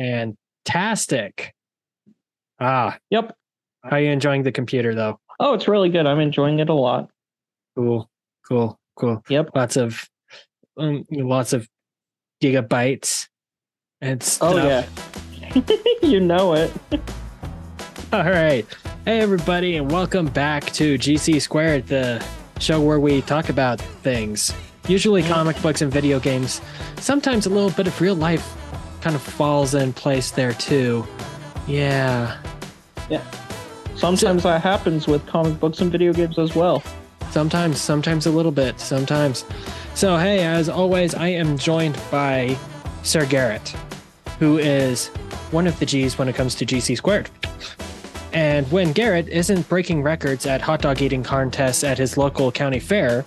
Fantastic. Ah, Yep. how are you enjoying the computer though? Oh, it's really good. I'm enjoying it a lot. Cool, cool. Yep. Lots of gigabytes and Oh, yeah. stuff. You know it. All right. Hey, everybody, and welcome back to GC Squared, the show where we talk about things. Usually comic books and video games. Sometimes a little bit of real life kind of falls in place there, too. Yeah. Yeah. Sometimes that happens with comic books and video games as well. Sometimes a little bit, sometimes. So, hey, as always, I am joined by Sir Garrett, who is one of the G's when it comes to GC Squared. And when Garrett isn't breaking records at hot dog eating contests at his local county fair,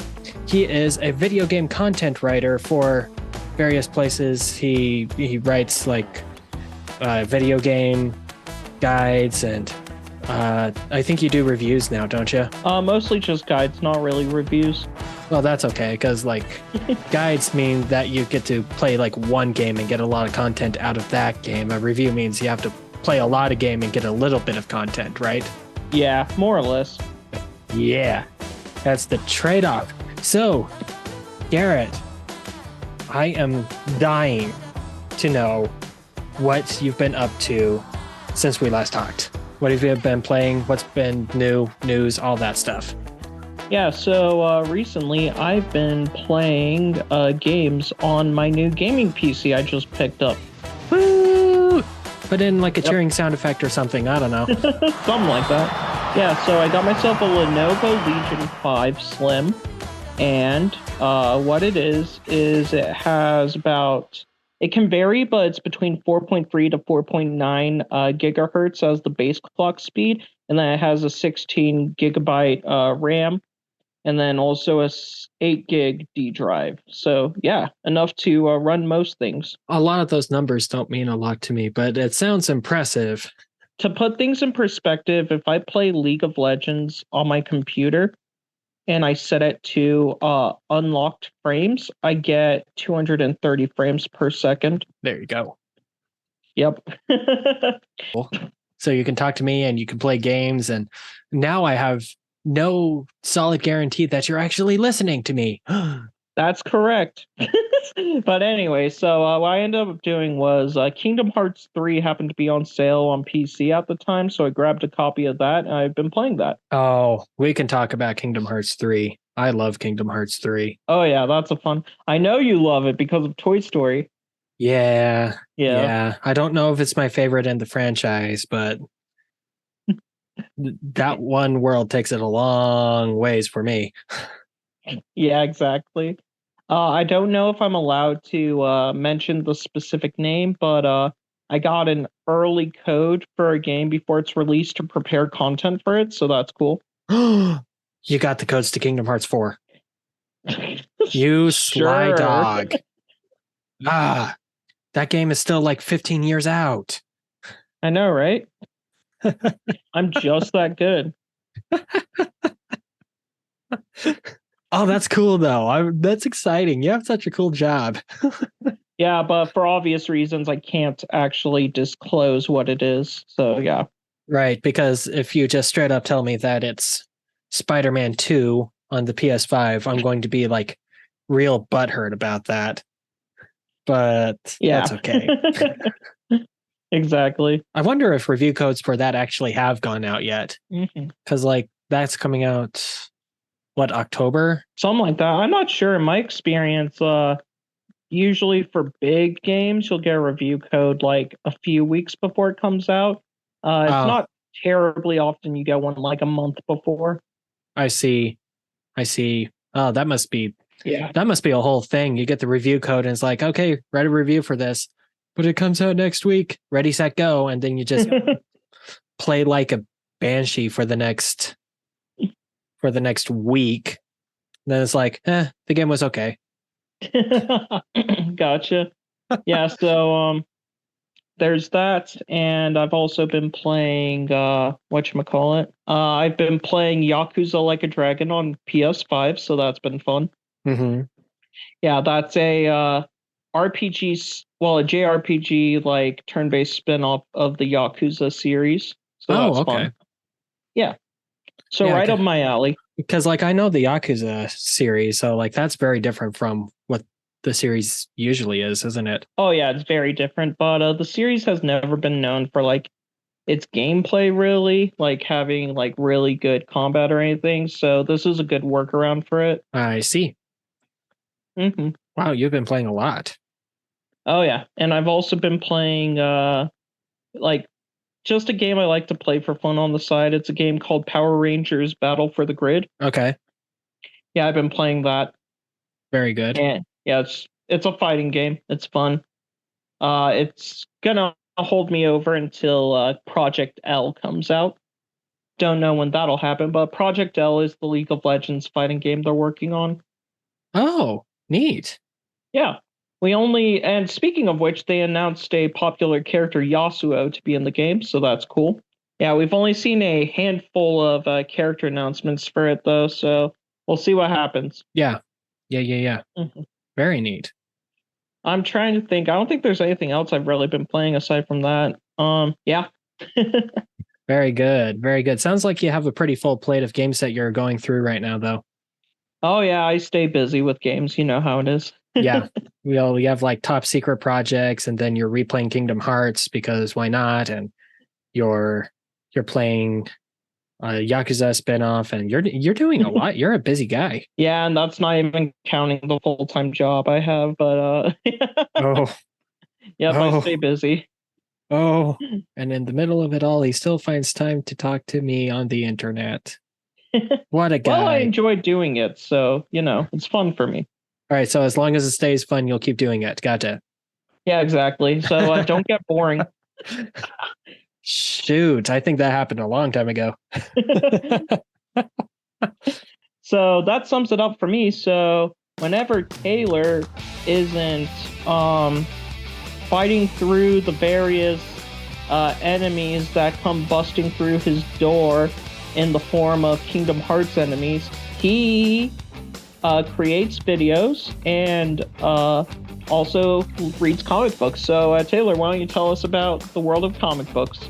he is a video game content writer for various places. He writes like video game guides, and I think you do reviews now, don't you? Mostly just guides, not really reviews. Well, that's okay, because like guides mean that you get to play like one game and get a lot of content out of that game. A review means you have to play a lot of game and get a little bit of content, right? Yeah, more or less. Yeah, that's the trade-off. So, Garrett, I am dying to know what you've been up to since we last talked. What have you been playing? What's been new, news, all that stuff? Yeah, so recently I've been playing games on my new gaming PC I just picked up. Woo! Put in like a cheering sound effect or something. I don't know. Something like that. Yeah, so I got myself a Lenovo Legion 5 Slim. And what it is it has about... It can vary, but it's between 4.3 to 4.9 gigahertz as the base clock speed. And then it has a 16 gigabyte RAM. And then also a 8 gig D drive. So yeah, enough to run most things. A lot of those numbers don't mean a lot to me, but it sounds impressive. To put things in perspective, if I play League of Legends on my computer and I set it to unlocked frames, I get 230 frames per second. There you go. Yep. Cool. So you can talk to me and you can play games, and now I have no solid guarantee that you're actually listening to me. That's correct. But anyway, so what I ended up doing was Kingdom Hearts 3 happened to be on sale on PC at the time, so I grabbed a copy of that, and I've been playing that. Oh, we can talk about Kingdom Hearts 3. I love Kingdom Hearts 3. Oh, yeah, that's a fun... I know you love it because of Toy Story. Yeah. I don't know if it's my favorite in the franchise, but that one world takes it a long ways for me. Yeah, exactly. I don't know if I'm allowed to mention the specific name, but I got an early code for a game before it's released to prepare content for it, so that's cool. You got the codes to Kingdom Hearts 4. You sly Sure. dog. That game is still like 15 years out. I know, right? I'm just that good. Oh, that's cool though. That's exciting. You have such a cool job. Yeah, but for obvious reasons, I can't actually disclose what it is. So yeah. Right, because if you just straight up tell me that it's Spider-Man 2 on the PS5, I'm going to be like real butthurt about that. But yeah, that's okay. Exactly. I wonder if review codes for that actually have gone out yet. Because like that's coming out, what, October? Something like that. I'm not sure. In my experience, usually for big games, you'll get a review code like a few weeks before it comes out. It's not terribly often you get one like a month before. I see. Oh, that must be a whole thing. You get the review code and it's like, okay, write a review for this, but it comes out next week. Ready, set, go. And then you just play like a banshee for the next week. And then it's like, the game was okay. Gotcha. Yeah, so there's that, and I've also been playing whatchamacallit. I've been playing Yakuza Like a Dragon on PS5, so that's been fun. Mm-hmm. Yeah, that's a RPGs, well, a JRPG like turn-based spin-off of the Yakuza series. So Oh, that's okay. fun. Yeah. So Yeah, right up my alley. because like I know the Yakuza series, so like that's very different from what the series usually is, isn't it? Oh yeah, it's very different, but the series has never been known for like its gameplay really, like having like really good combat or anything. So this is a good workaround for it. I see. Hmm. Wow, you've been playing a lot. Oh yeah, and I've also been playing like just a game I like to play for fun on the side. It's a game called Power Rangers Battle for the Grid. Okay, Yeah, I've been playing that, very good. and yeah, it's a fighting game. It's fun. It's gonna hold me over until Project L comes out. Don't know when that'll happen, but Project L is the League of Legends fighting game they're working on. Oh, neat. Yeah. And speaking of which, they announced a popular character, Yasuo, to be in the game, so that's cool. Yeah, we've only seen a handful of character announcements for it, though, so we'll see what happens. Yeah, yeah. Mhm. Very neat. I'm trying to think. I don't think there's anything else I've really been playing aside from that. Yeah. Very good. Very good. Sounds like you have a pretty full plate of games that you're going through right now, though. Oh, yeah, I stay busy with games. You know how it is. Yeah. We have like top secret projects, and then you're replaying Kingdom Hearts because why not? And you're playing a Yakuza spinoff, and you're doing a lot. You're a busy guy. Yeah, and that's not even counting the full-time job I have, but Oh, yep, I stay oh, busy. oh. And in the middle of it all, he still finds time to talk to me on the internet. What a Well, I guy. enjoy doing it, so it's fun for me. All right, so as long as it stays fun, you'll keep doing it. Gotcha. Yeah, exactly. So don't get boring. Shoot, I think that happened a long time ago. So that sums it up for me. So whenever Taylor isn't fighting through the various enemies that come busting through his door in the form of Kingdom Hearts enemies, he creates videos and also reads comic books. So Taylor, why don't you tell us about the world of comic books?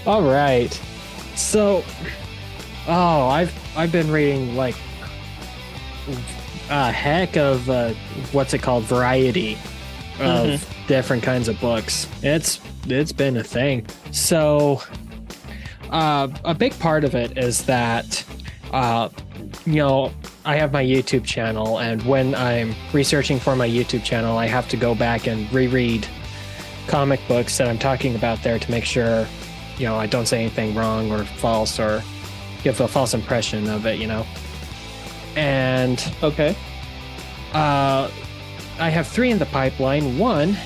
All right. So, I've been reading like a heck of what's it called, variety of different kinds of books. It's been a thing. So, a big part of it is that, I have my YouTube channel, and when I'm researching for my YouTube channel, I have to go back and reread comic books that I'm talking about there to make sure, I don't say anything wrong or false or give a false impression of it, And Okay. I have 3 in the pipeline. One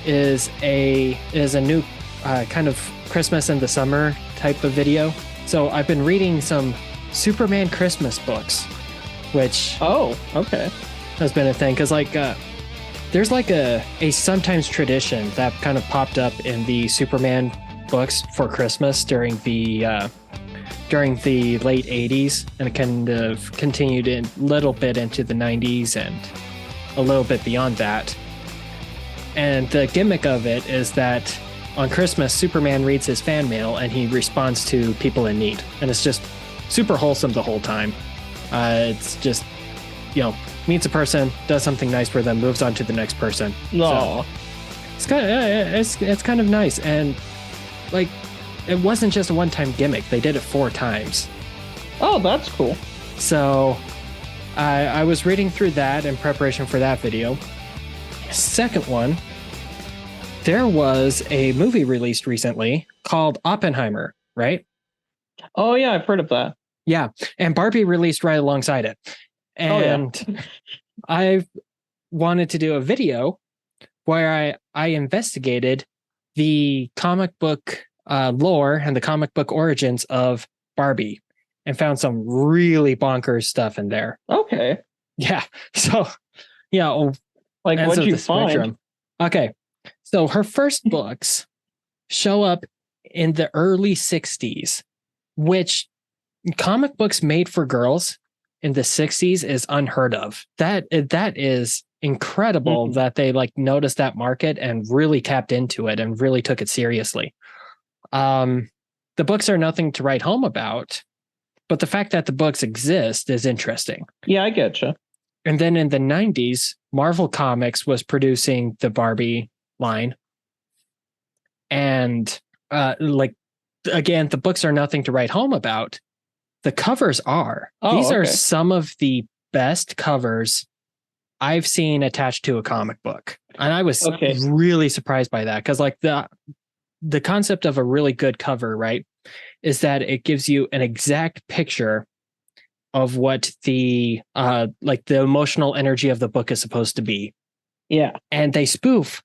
is a new kind of Christmas in the summer type of video. So I've been reading some Superman Christmas books, which okay, has been a thing because there's like a sometimes tradition that kind of popped up in the Superman books for Christmas during the late 80s, and it kind of continued a little bit into the 90s and a little bit beyond that. And the gimmick of it is that on Christmas, Superman reads his fan mail and he responds to people in need, and it's just super wholesome the whole time. It's just, meets a person, does something nice for them, moves on to the next person. No, so it's kind of nice, and like it wasn't just a one-time gimmick. They did it 4 times. Oh, that's cool. So I was reading through that in preparation for that video. Second one, there was a movie released recently called Oppenheimer, right? Oh yeah, I've heard of that. Yeah, and Barbie released right alongside it. And I wanted to do a video where I investigated the comic book lore and the comic book origins of Barbie and found some really bonkers stuff in there. Okay. Yeah. So, like what'd you find? Spectrum. Okay. So her first books show up in the early 60s, which comic books made for girls in the 60s is unheard of. That is incredible Mhm. that they like noticed that market and really tapped into it and really took it seriously. The books are nothing to write home about, but the fact that the books exist is interesting. Yeah, I get you. And then in the 90s, Marvel Comics was producing the Barbie line. And like, again, the books are nothing to write home about. The covers are. Oh, These are okay. some of the best covers I've seen attached to a comic book. And I was Okay. really surprised by that because like the concept of a really good cover, right, is that it gives you an exact picture of what the like the emotional energy of the book is supposed to be. Yeah. And they spoof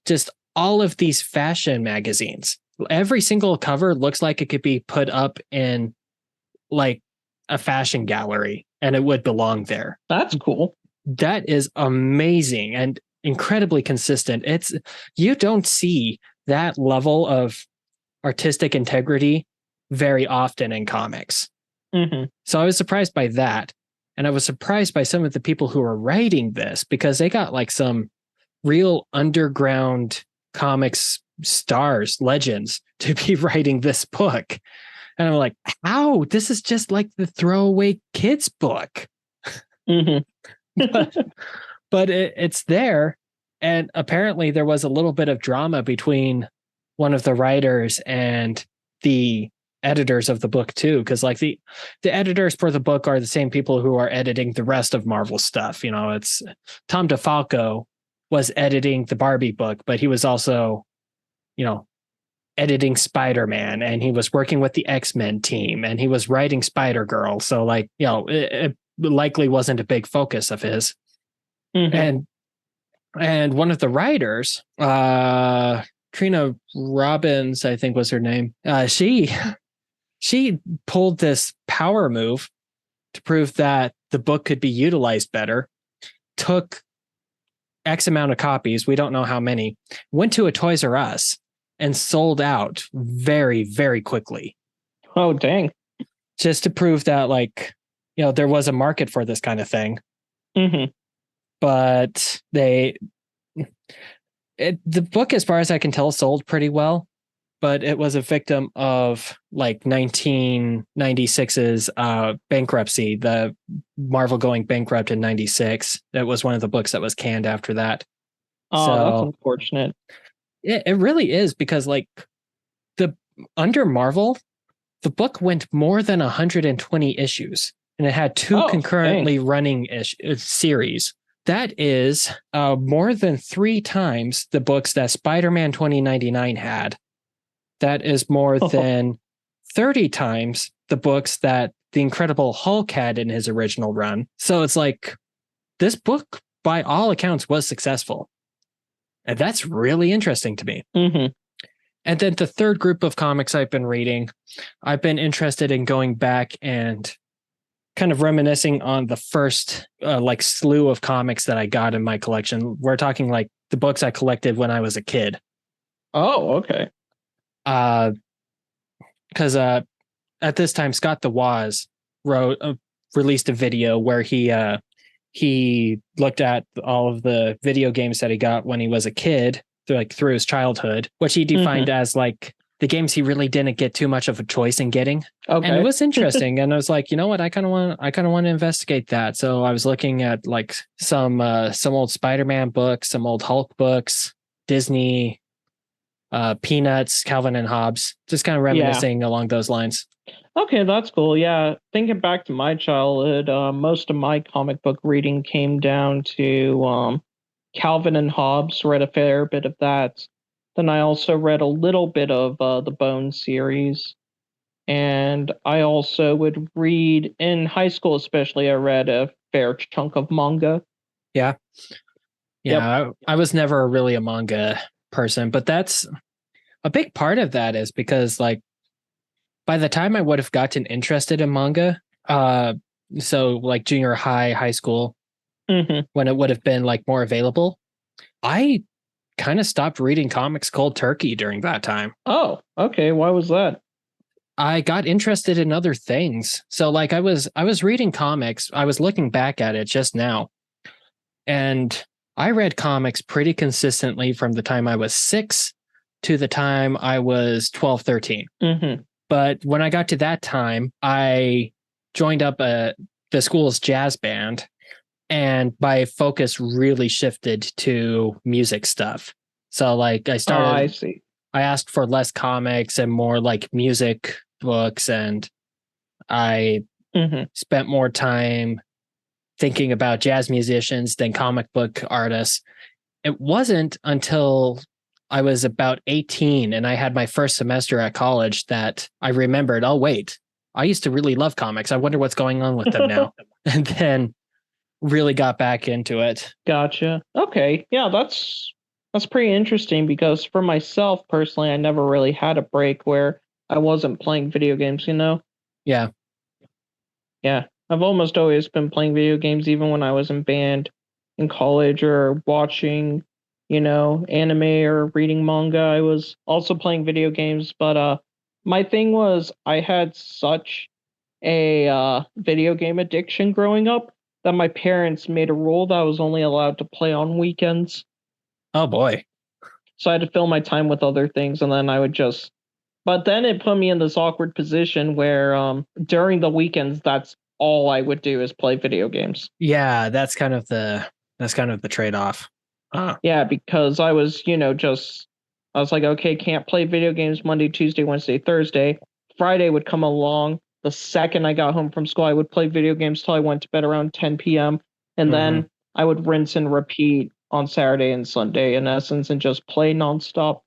just all of these fashion magazines. Every single cover looks like it could be put up in like a fashion gallery and it would belong there. That's cool. That is amazing and incredibly consistent. It's you don't see that level of artistic integrity very often in comics. Mm-hmm. So I was surprised by that. And I was surprised by some of the people who are writing this because they got like some real underground comics stars, legends to be writing this book. And I'm like, how? This is just like the throwaway kids book. Mm-hmm. but it's there. And apparently there was a little bit of drama between one of the writers and the editors of the book too, because like the editors for the book are the same people who are editing the rest of Marvel stuff. You know, it's Tom DeFalco was editing the Barbie book, but he was also, you know, editing Spider-Man and he was working with the X-Men team and he was writing Spider-Girl. So like, you know, it likely wasn't a big focus of his. Mm-hmm. And one of the writers, Trina Robbins, I think was her name. She pulled this power move to prove that the book could be utilized better. Took X amount of copies, we don't know how many, went to a Toys R Us and sold out very, very quickly. Oh, dang. Just to prove that, like, you know, there was a market for this kind of thing. Mm-hmm. But the book, as far as I can tell, sold pretty well. But it was a victim of like 1996's bankruptcy, the Marvel going bankrupt in 96. That was one of the books that was canned after that. Oh, that's unfortunate. It really is because like under Marvel, the book went more than 120 issues and it had two concurrently running series. That is more than 3 times the books that Spider-Man 2099 had. That is more than 30 times the books that the Incredible Hulk had in his original run. So it's like this book, by all accounts, was successful. And that's really interesting to me. Mm-hmm. And then the third group of comics I've been reading, I've been interested in going back and kind of reminiscing on the first like slew of comics that I got in my collection. We're talking like the books I collected when I was a kid. Oh, okay. Because at this time, Scott the Woz released a video where he looked at all of the video games that he got when he was a kid, through his childhood, which he defined as like the games he really didn't get too much of a choice in getting. Okay. And it was interesting. And I was like, you know what? I kind of want to investigate that. So I was looking at like some old Spider-Man books, some old Hulk books, Disney, Peanuts, Calvin and Hobbes, just kind of reminiscing along those lines. Okay, that's cool. Yeah, thinking back to my childhood, most of my comic book reading came down to Calvin and Hobbes. Read a fair bit of that. Then I also read a little bit of the Bone series. And I also would read, in high school especially, I read a fair chunk of manga. Yeah. Yeah, yep. I was never really a manga person, but that's a big part of that is because like by the time I would have gotten interested in manga, so like junior high school, when it would have been like more available, I kind of stopped reading comics cold turkey during that time. Oh, okay. Why was that? I got interested in other things. So like I was reading comics. I was looking back at it just now. And I read comics pretty consistently from the time I was 6 to the time I was 12, 13. Mm-hmm. But when I got to that time, I joined up the school's jazz band, and my focus really shifted to music stuff. So like I see. I asked for less comics and more like music books, and I Mm-hmm. spent more time thinking about jazz musicians than comic book artists. It wasn't until I was about 18 and I had my first semester at college that I remembered, oh, wait, I used to really love comics. I wonder what's going on with them now. And then really got back into it. Gotcha. Okay. Yeah, that's pretty interesting because for myself personally, I never really had a break where I wasn't playing video games, you know? Yeah. Yeah. I've almost always been playing video games even when I was in band in college or watching, anime or reading manga. I was also playing video games, but my thing was I had such a video game addiction growing up that my parents made a rule that I was only allowed to play on weekends. Oh boy. So I had to fill my time with other things, and then I would just. But then it put me in this awkward position where during the weekends, that's all I would do is play video games. Yeah, that's kind of the trade-off. Yeah, because I was, I was like, okay, can't play video games Monday, Tuesday, Wednesday, Thursday. Friday would come along. The second I got home from school, I would play video games till I went to bed around 10 p.m. And then I would rinse and repeat on Saturday and Sunday in essence and just play nonstop.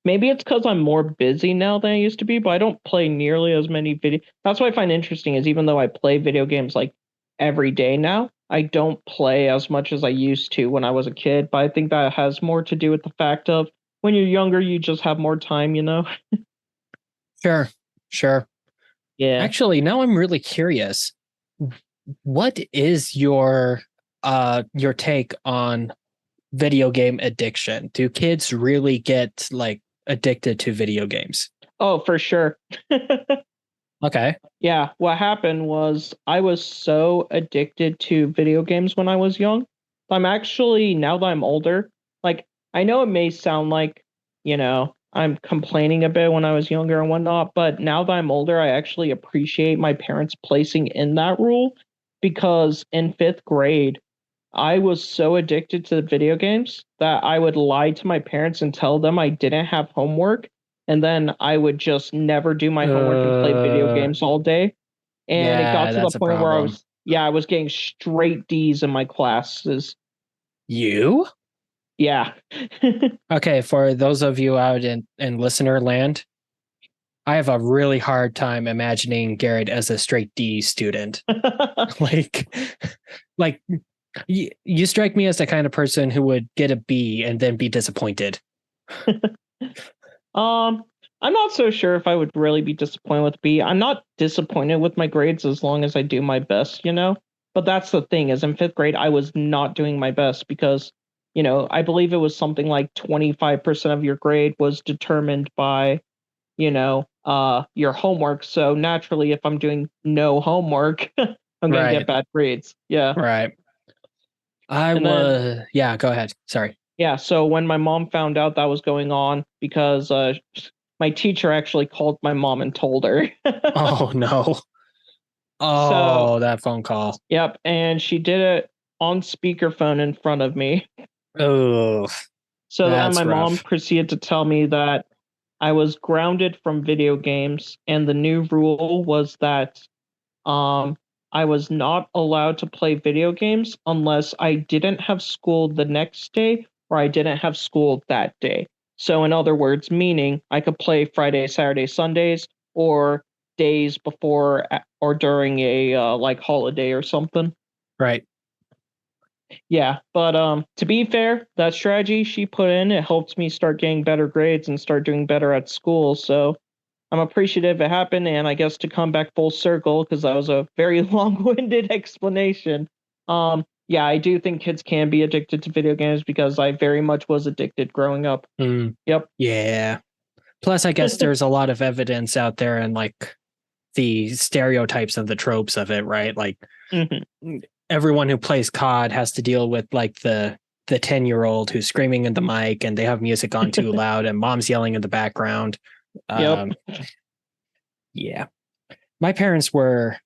Maybe it's because I'm more busy now than I used to be, but I don't play nearly as many video. That's what I find interesting is even though I play video games like every day now, I don't play as much as I used to when I was a kid. But I think that has more to do with the fact of when you're younger, you just have more time, you know? Sure. Yeah. Actually, now I'm really curious. What is your take on video game addiction? Do kids really get like addicted to video games? Oh, for sure. Okay. Yeah, what happened was I was so addicted to video games when I was young. I'm actually, now that I'm older, like, I know it may sound like, I'm complaining a bit when I was younger and whatnot, but now that I'm older, I actually appreciate my parents placing in that rule because in fifth grade, I was so addicted to the video games that I would lie to my parents and tell them I didn't have homework. And then I would just never do my homework and play video games all day. And it got Yeah, to the that's a point where problem. I was getting straight D's in my classes. You? Yeah. Okay, for those of you out in listener land, I have a really hard time imagining Garrett as a straight D student. like like you strike me as the kind of person who would get a B and then be disappointed. I'm not so sure if I would really be disappointed with B. I'm not disappointed with my grades as long as I do my best, you know? But that's the thing, is in fifth grade, I was not doing my best because, I believe it was something like 25% of your grade was determined by, your homework. So naturally, if I'm doing no homework, I'm gonna Right. get bad grades. Yeah. Right. Yeah, go ahead. Sorry. Yeah, so when my mom found out that was going on, because my teacher actually called my mom and told her. Oh no. So, Oh, that phone call. yep, and she did it on speakerphone in front of me. Oh, So then that's my mom rough. proceeded to tell me that I was grounded from video games, and the new rule was that um I was not allowed to play video games unless I didn't have school the next day or I didn't have school that day. So in other words, meaning I could play Friday, Saturday, Sundays or days before or during a like holiday or something. Right. Yeah, but to be fair, that strategy she put in, it helped me start getting better grades and start doing better at school. So I'm appreciative it happened, and I guess to come back full circle, because that was a very long-winded explanation. Yeah, I do think kids can be addicted to video games because I very much was addicted growing up. Yep. Yeah. Plus, I guess there's a lot of evidence out there and like the stereotypes and the tropes of it, right? Like Mhm. everyone who plays COD has to deal with like the the 10-year-old who's screaming in the mic and they have music on too loud and mom's yelling in the background. Yep. Yeah. My parents were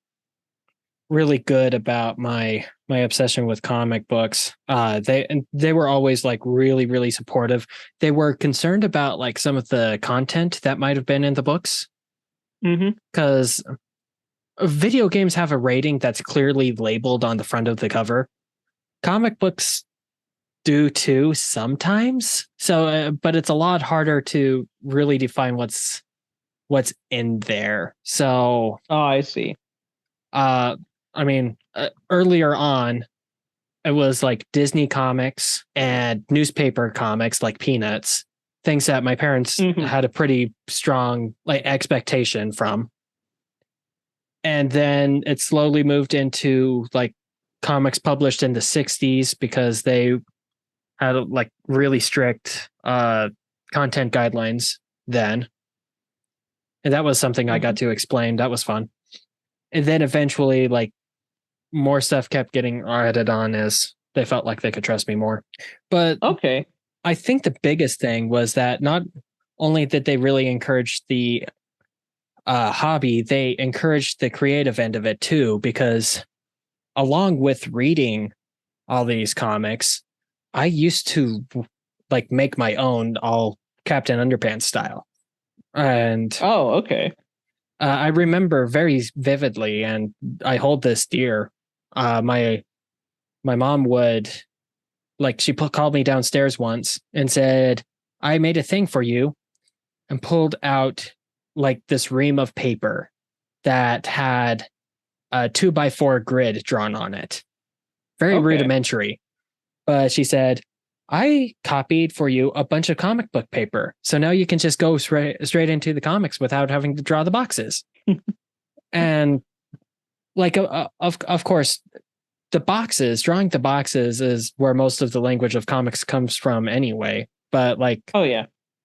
really good about my obsession with comic books. They were always like really, really supportive. They were concerned about like some of the content that might have been in the books because video games have a rating that's clearly labeled on the front of the cover. Comic books do too sometimes. So, but it's a lot harder to really define what's in there. So, Oh, I see. I mean, earlier on, it was like Disney comics and newspaper comics like Peanuts, things that my parents had a pretty strong like expectation from. And then it slowly moved into like comics published in the 60s because they had like really strict content guidelines then. And that was something I got to explain. That was fun. And then eventually like more stuff kept getting added on as they felt like they could trust me more. But okay, I think the biggest thing was that not only did they really encourage the hobby, they encouraged the creative end of it too, because along with reading all these comics, I used to like make my own all Captain Underpants style. And okay. I remember very vividly, and I hold this dear. My mom would like she called me downstairs once and said, "I made a thing for you," and pulled out like this ream of paper that had a 2x4 grid drawn on it. Very rudimentary, but she said, "I copied for you a bunch of comic book paper, so now you can just go straight into the comics without having to draw the boxes." And like, of course, drawing the boxes is where most of the language of comics comes from anyway. But like,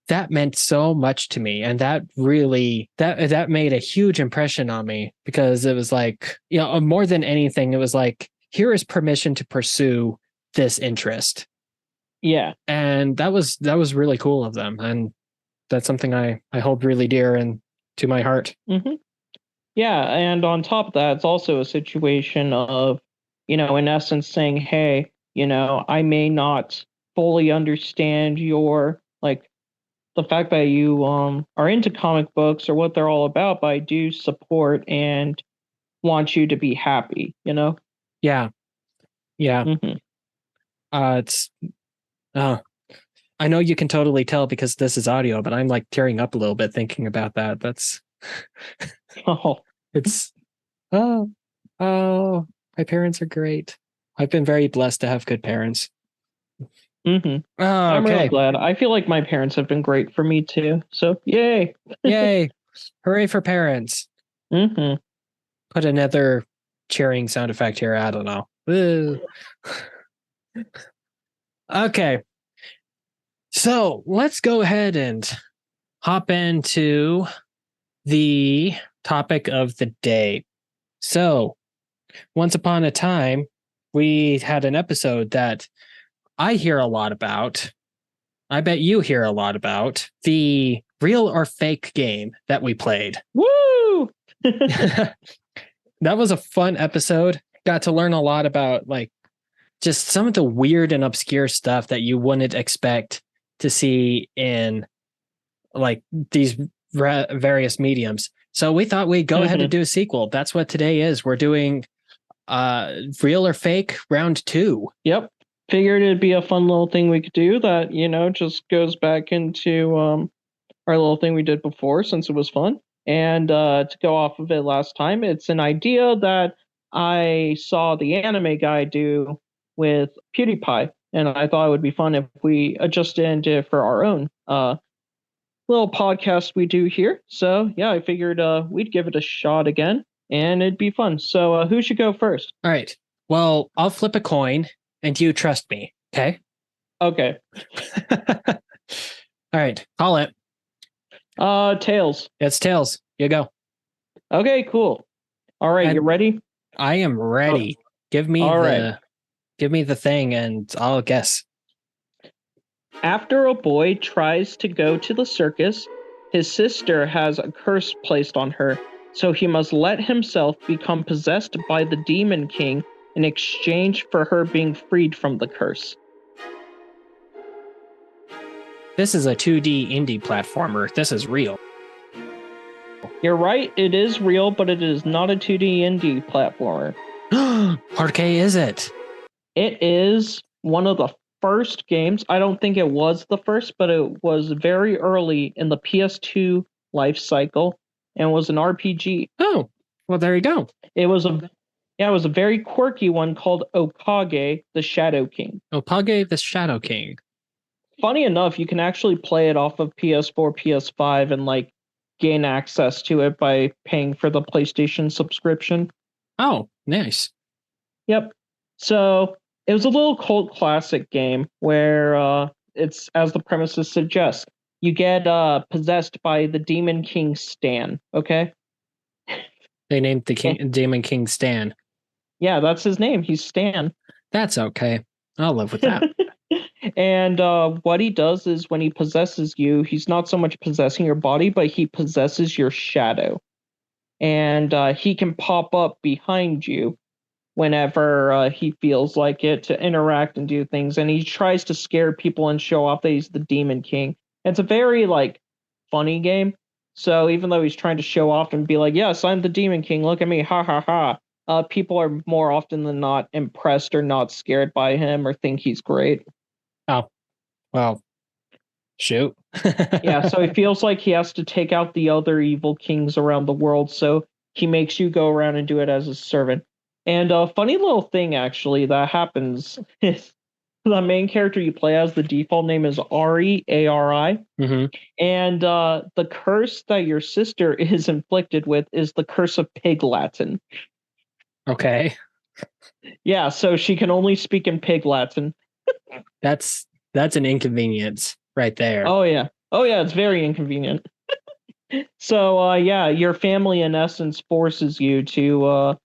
that meant so much to me, and that really that made a huge impression on me because it was like, more than anything, it was like, here is permission to pursue this interest. Yeah. And that was really cool of them. And that's something I hold really dear and to my heart. Yeah. And on top of that, it's also a situation of, in essence saying, hey, I may not fully understand your, like, the fact that you are into comic books or what they're all about, but I do support and want you to be happy, Yeah. It's I know you can totally tell because this is audio, but I'm like tearing up a little bit thinking about that. That's it's my parents are great. I've been very blessed to have good parents. I'm really glad. I feel like my parents have been great for me too. So yay. Yay. Hooray for parents. Put another cheering sound effect here. I don't know. Okay. So let's go ahead and hop into the topic of the day. So once upon a time, we had an episode that I hear a lot about. I bet you hear a lot about the real or fake game that we played. Woo! That was a fun episode. Got to learn a lot about like just some of the weird and obscure stuff that you wouldn't expect to see in like these various mediums. So we thought we'd go ahead and do a sequel. That's what today is. We're doing real or fake round 2. Yep. Figured it'd be a fun little thing we could do that, just goes back into our little thing we did before since it was fun. And to go off of it last time, it's an idea that I saw the anime guy do with PewDiePie. And I thought it would be fun if we adjusted and did it for our own little podcast we do here. So yeah, I figured we'd give it a shot again and it'd be fun. So who should go first? All right. Well, I'll flip a coin and you trust me. Okay. Okay. All right. Call it. Tails. It's Tails. You go. Okay, cool. All right, you ready? I am ready. Give me the thing and I'll guess. After a boy tries to go to the circus, his sister has a curse placed on her, so he must let himself become possessed by the Demon King in exchange for her being freed from the curse. This is a 2D indie platformer. This is real. You're right, it is real, but it is not a 2D indie platformer. Parquet, is it? It is one of the first games. I don't think it was the first, but it was very early in the PS2 life cycle and was an RPG. Oh, well, there you go. It was a very quirky one called Okage, the Shadow King. Okage, the Shadow King. Funny enough, you can actually play it off of PS4, PS5, and like gain access to it by paying for the PlayStation subscription. Oh, nice. Yep. So it was a little cult classic game where it's, as the premises suggest, you get possessed by the Demon King Stan. Okay. They named the Demon King Stan. Yeah, that's his name. He's Stan. That's okay. I'll live with that. And what he does is when he possesses you, he's not so much possessing your body, but he possesses your shadow. And he can pop up behind you whenever he feels like it to interact and do things. And he tries to scare people and show off that he's the Demon King. It's a very like funny game. So even though he's trying to show off and be like, yes, I'm the Demon King, look at me, ha ha ha. People are more often than not impressed or not scared by him or think he's great. Oh, well, shoot. Yeah, so he feels like he has to take out the other evil kings around the world, so he makes you go around and do it as a servant. And a funny little thing, actually, that happens is the main character you play as, the default name is Ari, A-R-I. Mm-hmm. And the curse that your sister is inflicted with is the curse of Pig Latin. Okay. Yeah, so she can only speak in Pig Latin. That's an inconvenience right there. Oh yeah, it's very inconvenient. So yeah, your family in essence forces you to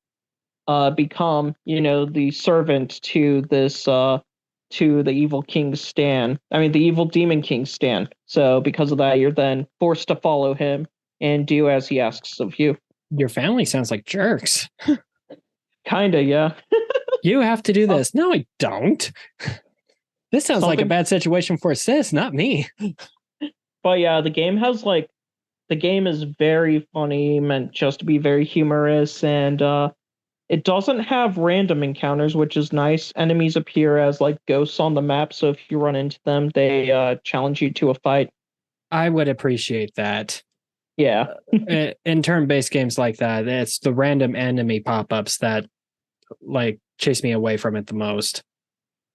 become, the servant to this to the evil king Stan. I mean, the evil demon king Stan. So because of that, you're then forced to follow him and do as he asks of you. Your family sounds like jerks. Kinda, yeah. You have to do this. No, I don't. This sounds like a Something- bad situation for sis, not me. But yeah, the game is very funny, meant just to be very humorous, and it doesn't have random encounters, which is nice. Enemies appear as like ghosts on the map, so if you run into them, they challenge you to a fight. I would appreciate that. Yeah. In turn-based games like that, it's the random enemy pop-ups that like chase me away from it the most.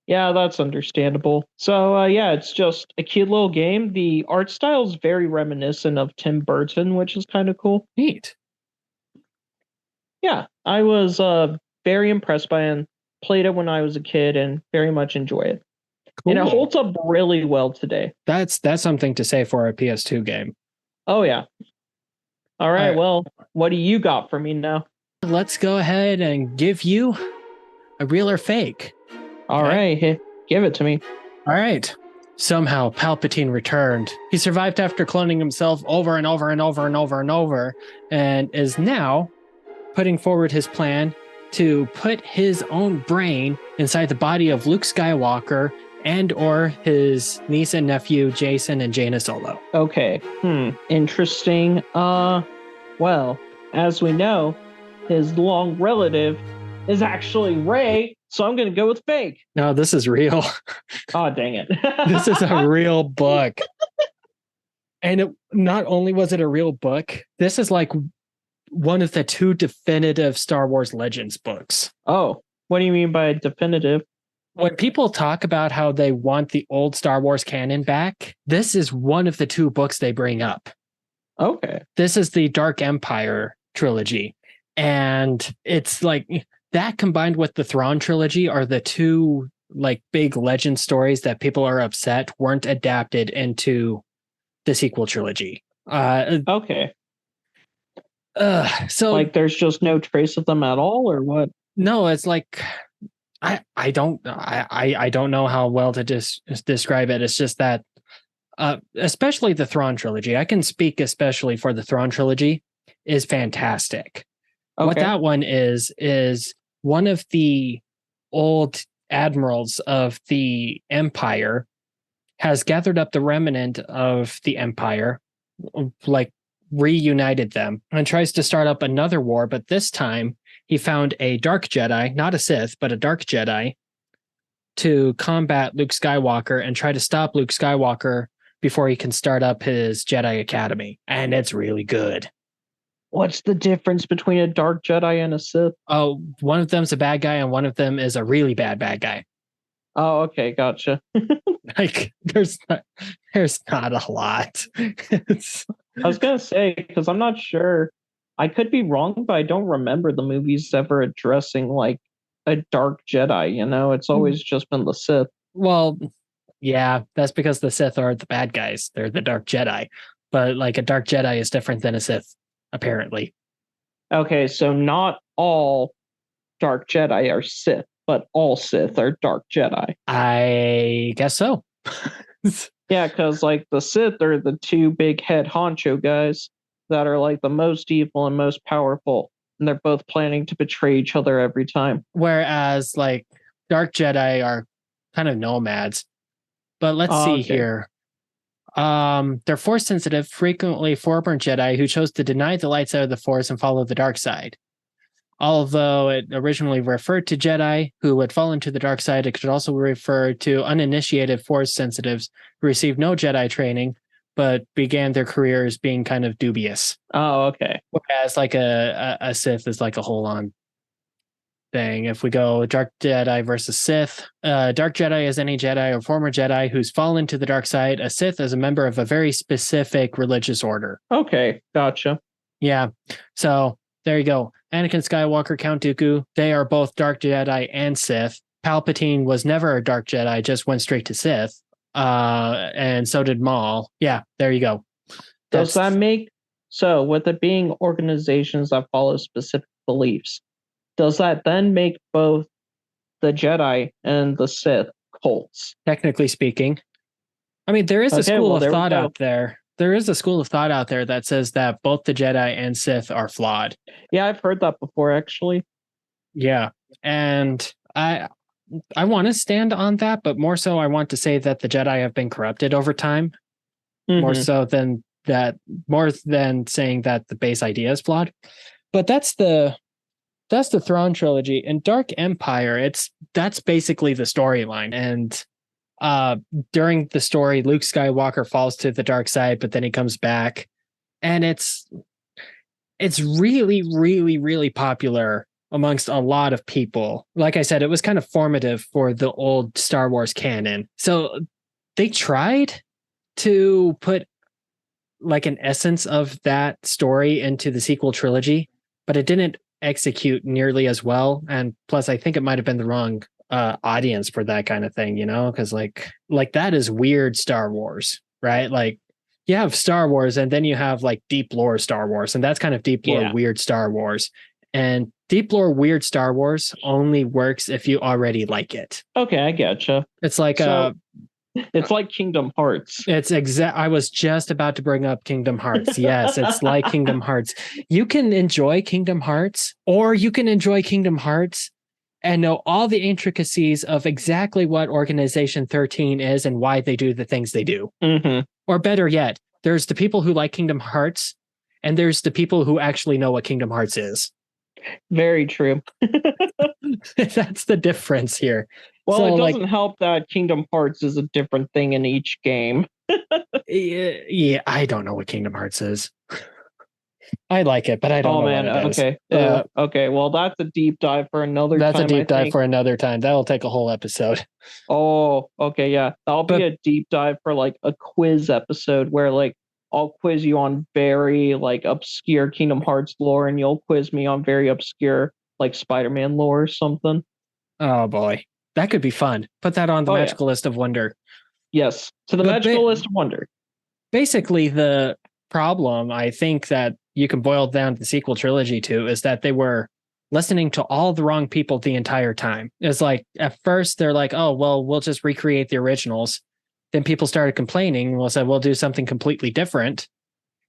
Yeah, that's understandable. So yeah, it's just a cute little game. The art style is very reminiscent of Tim Burton, which is kind of cool. Neat. Yeah, I was very impressed by it and played it when I was a kid and very much enjoy it. Cool. And it holds up really well today. That's something to say for a PS2 game. Oh yeah. All right, All right. well, what do you got for me now? Let's go ahead and give you a real or fake. All right, give it to me. All right. Somehow Palpatine returned. He survived after cloning himself over and over and over and over and over, and is now putting forward his plan to put his own brain inside the body of Luke Skywalker and or his niece and nephew Jason and Jaina Solo. Okay. Interesting. Well, as we know, his long relative is actually Rey, so I'm gonna go with fake. No, this is real. Oh, dang it. This is a real book. And not only was it a real book, this is like one of the two definitive Star Wars Legends books. Oh, what do you mean by definitive? When people talk about how they want the old Star Wars canon back, this is one of the two books they bring up. Okay. This is the Dark Empire trilogy. And it's like that combined with the Thrawn trilogy are the two like big legend stories that people are upset weren't adapted into the sequel trilogy. Okay. So like there's just no trace of them at all, or what? No, it's like I don't know how well to describe it. It's just that especially the Thrawn trilogy. I can speak especially for the Thrawn trilogy is fantastic. What Okay. that one is one of the old admirals of the Empire has gathered up the remnant of the Empire, like reunited them, and tries to start up another war. But this time, he found a dark Jedi, not a Sith, but a dark Jedi, to combat Luke Skywalker and try to stop Luke Skywalker before he can start up his Jedi Academy. And it's really good. What's the difference between a dark Jedi and a Sith? Oh, one of them's a bad guy and one of them is a really bad guy. Oh, okay, gotcha. Like there's not a lot. I was gonna say, because I'm not sure. I could be wrong, but I don't remember the movies ever addressing like a dark Jedi, you know? It's always just been the Sith. Well, yeah, that's because the Sith are the bad guys. They're the dark Jedi. But like a dark Jedi is different than a Sith, apparently. Okay, so not all dark Jedi are Sith, but all Sith are dark Jedi. I guess so. Yeah, because like the Sith are the two big head honcho guys that are like the most evil and most powerful, and they're both planning to betray each other every time. Whereas like dark Jedi are kind of nomads. But let's see Okay. here. They're force sensitive, frequently former Jedi who chose to deny the light side of the force and follow the dark side. Although it originally referred to Jedi who would fall into the dark side, it could also refer to uninitiated force sensitives who received no Jedi training but began their careers being kind of dubious. Oh, okay. Whereas like a Sith is like a whole on thing. If we go Dark Jedi versus Sith, Dark Jedi is any Jedi or former Jedi who's fallen to the dark side. A Sith is a member of a very specific religious order. Okay, gotcha. Yeah. So there you go. Anakin Skywalker, Count Dooku, they are both Dark Jedi and Sith. Palpatine was never a Dark Jedi, just went straight to Sith. And so did Maul. Yeah, there you go. Does that make so with it being organizations that follow specific beliefs? Does that then make both the Jedi and the Sith cults? Technically speaking, I mean, there is a school of thought out there. There is a school of thought out there that says that both the Jedi and Sith are flawed. Yeah, I've heard that before, actually. Yeah, and I want to stand on that, but more so, I want to say that the Jedi have been corrupted over time. More so than that, more than saying that the base idea is flawed. But that's the Thrawn trilogy. In Dark Empire, that's basically the storyline. And during the story, Luke Skywalker falls to the dark side, but then he comes back, and it's really, really, really popular amongst a lot of people. Like I said, it was kind of formative for the old Star Wars canon. So they tried to put like an essence of that story into the sequel trilogy, but it didn't execute nearly as well. And plus, I think it might have been the wrong audience for that kind of thing, you know, because like that is weird Star Wars, right? Like you have Star Wars and then you have like deep lore Star Wars, and that's kind of deep lore weird Star Wars. And deep lore weird Star Wars only works if you already like it. Okay, I getcha. It's like it's like Kingdom Hearts. I was just about to bring up Kingdom Hearts. Yes, it's like Kingdom Hearts. You can enjoy Kingdom Hearts, or you can enjoy Kingdom Hearts and know all the intricacies of exactly what Organization 13 is and why they do the things they do. Or better yet, there's the people who like Kingdom Hearts, and there's the people who actually know what Kingdom Hearts is. Very true. That's the difference here. Well, so, it doesn't help that Kingdom Hearts is a different thing in each game. Yeah, I don't know what Kingdom Hearts is. I like it, but I don't know what it is. Okay. Okay, well, that's a deep dive for another time. That's a deep dive for another time. That'll take a whole episode. Oh, okay, yeah. That'll be a deep dive for like a quiz episode where like I'll quiz you on very like obscure Kingdom Hearts lore, and you'll quiz me on very obscure like Spider-Man lore or something. Oh boy, that could be fun. Put that on the magical list of wonder. Yes, to the magical list of wonder. Basically, the problem I think that you can boil down the sequel trilogy to is that they were listening to all the wrong people the entire time. It's like at first they're like, oh, well, we'll just recreate the originals. Then people started complaining. We'll say, we'll do something completely different.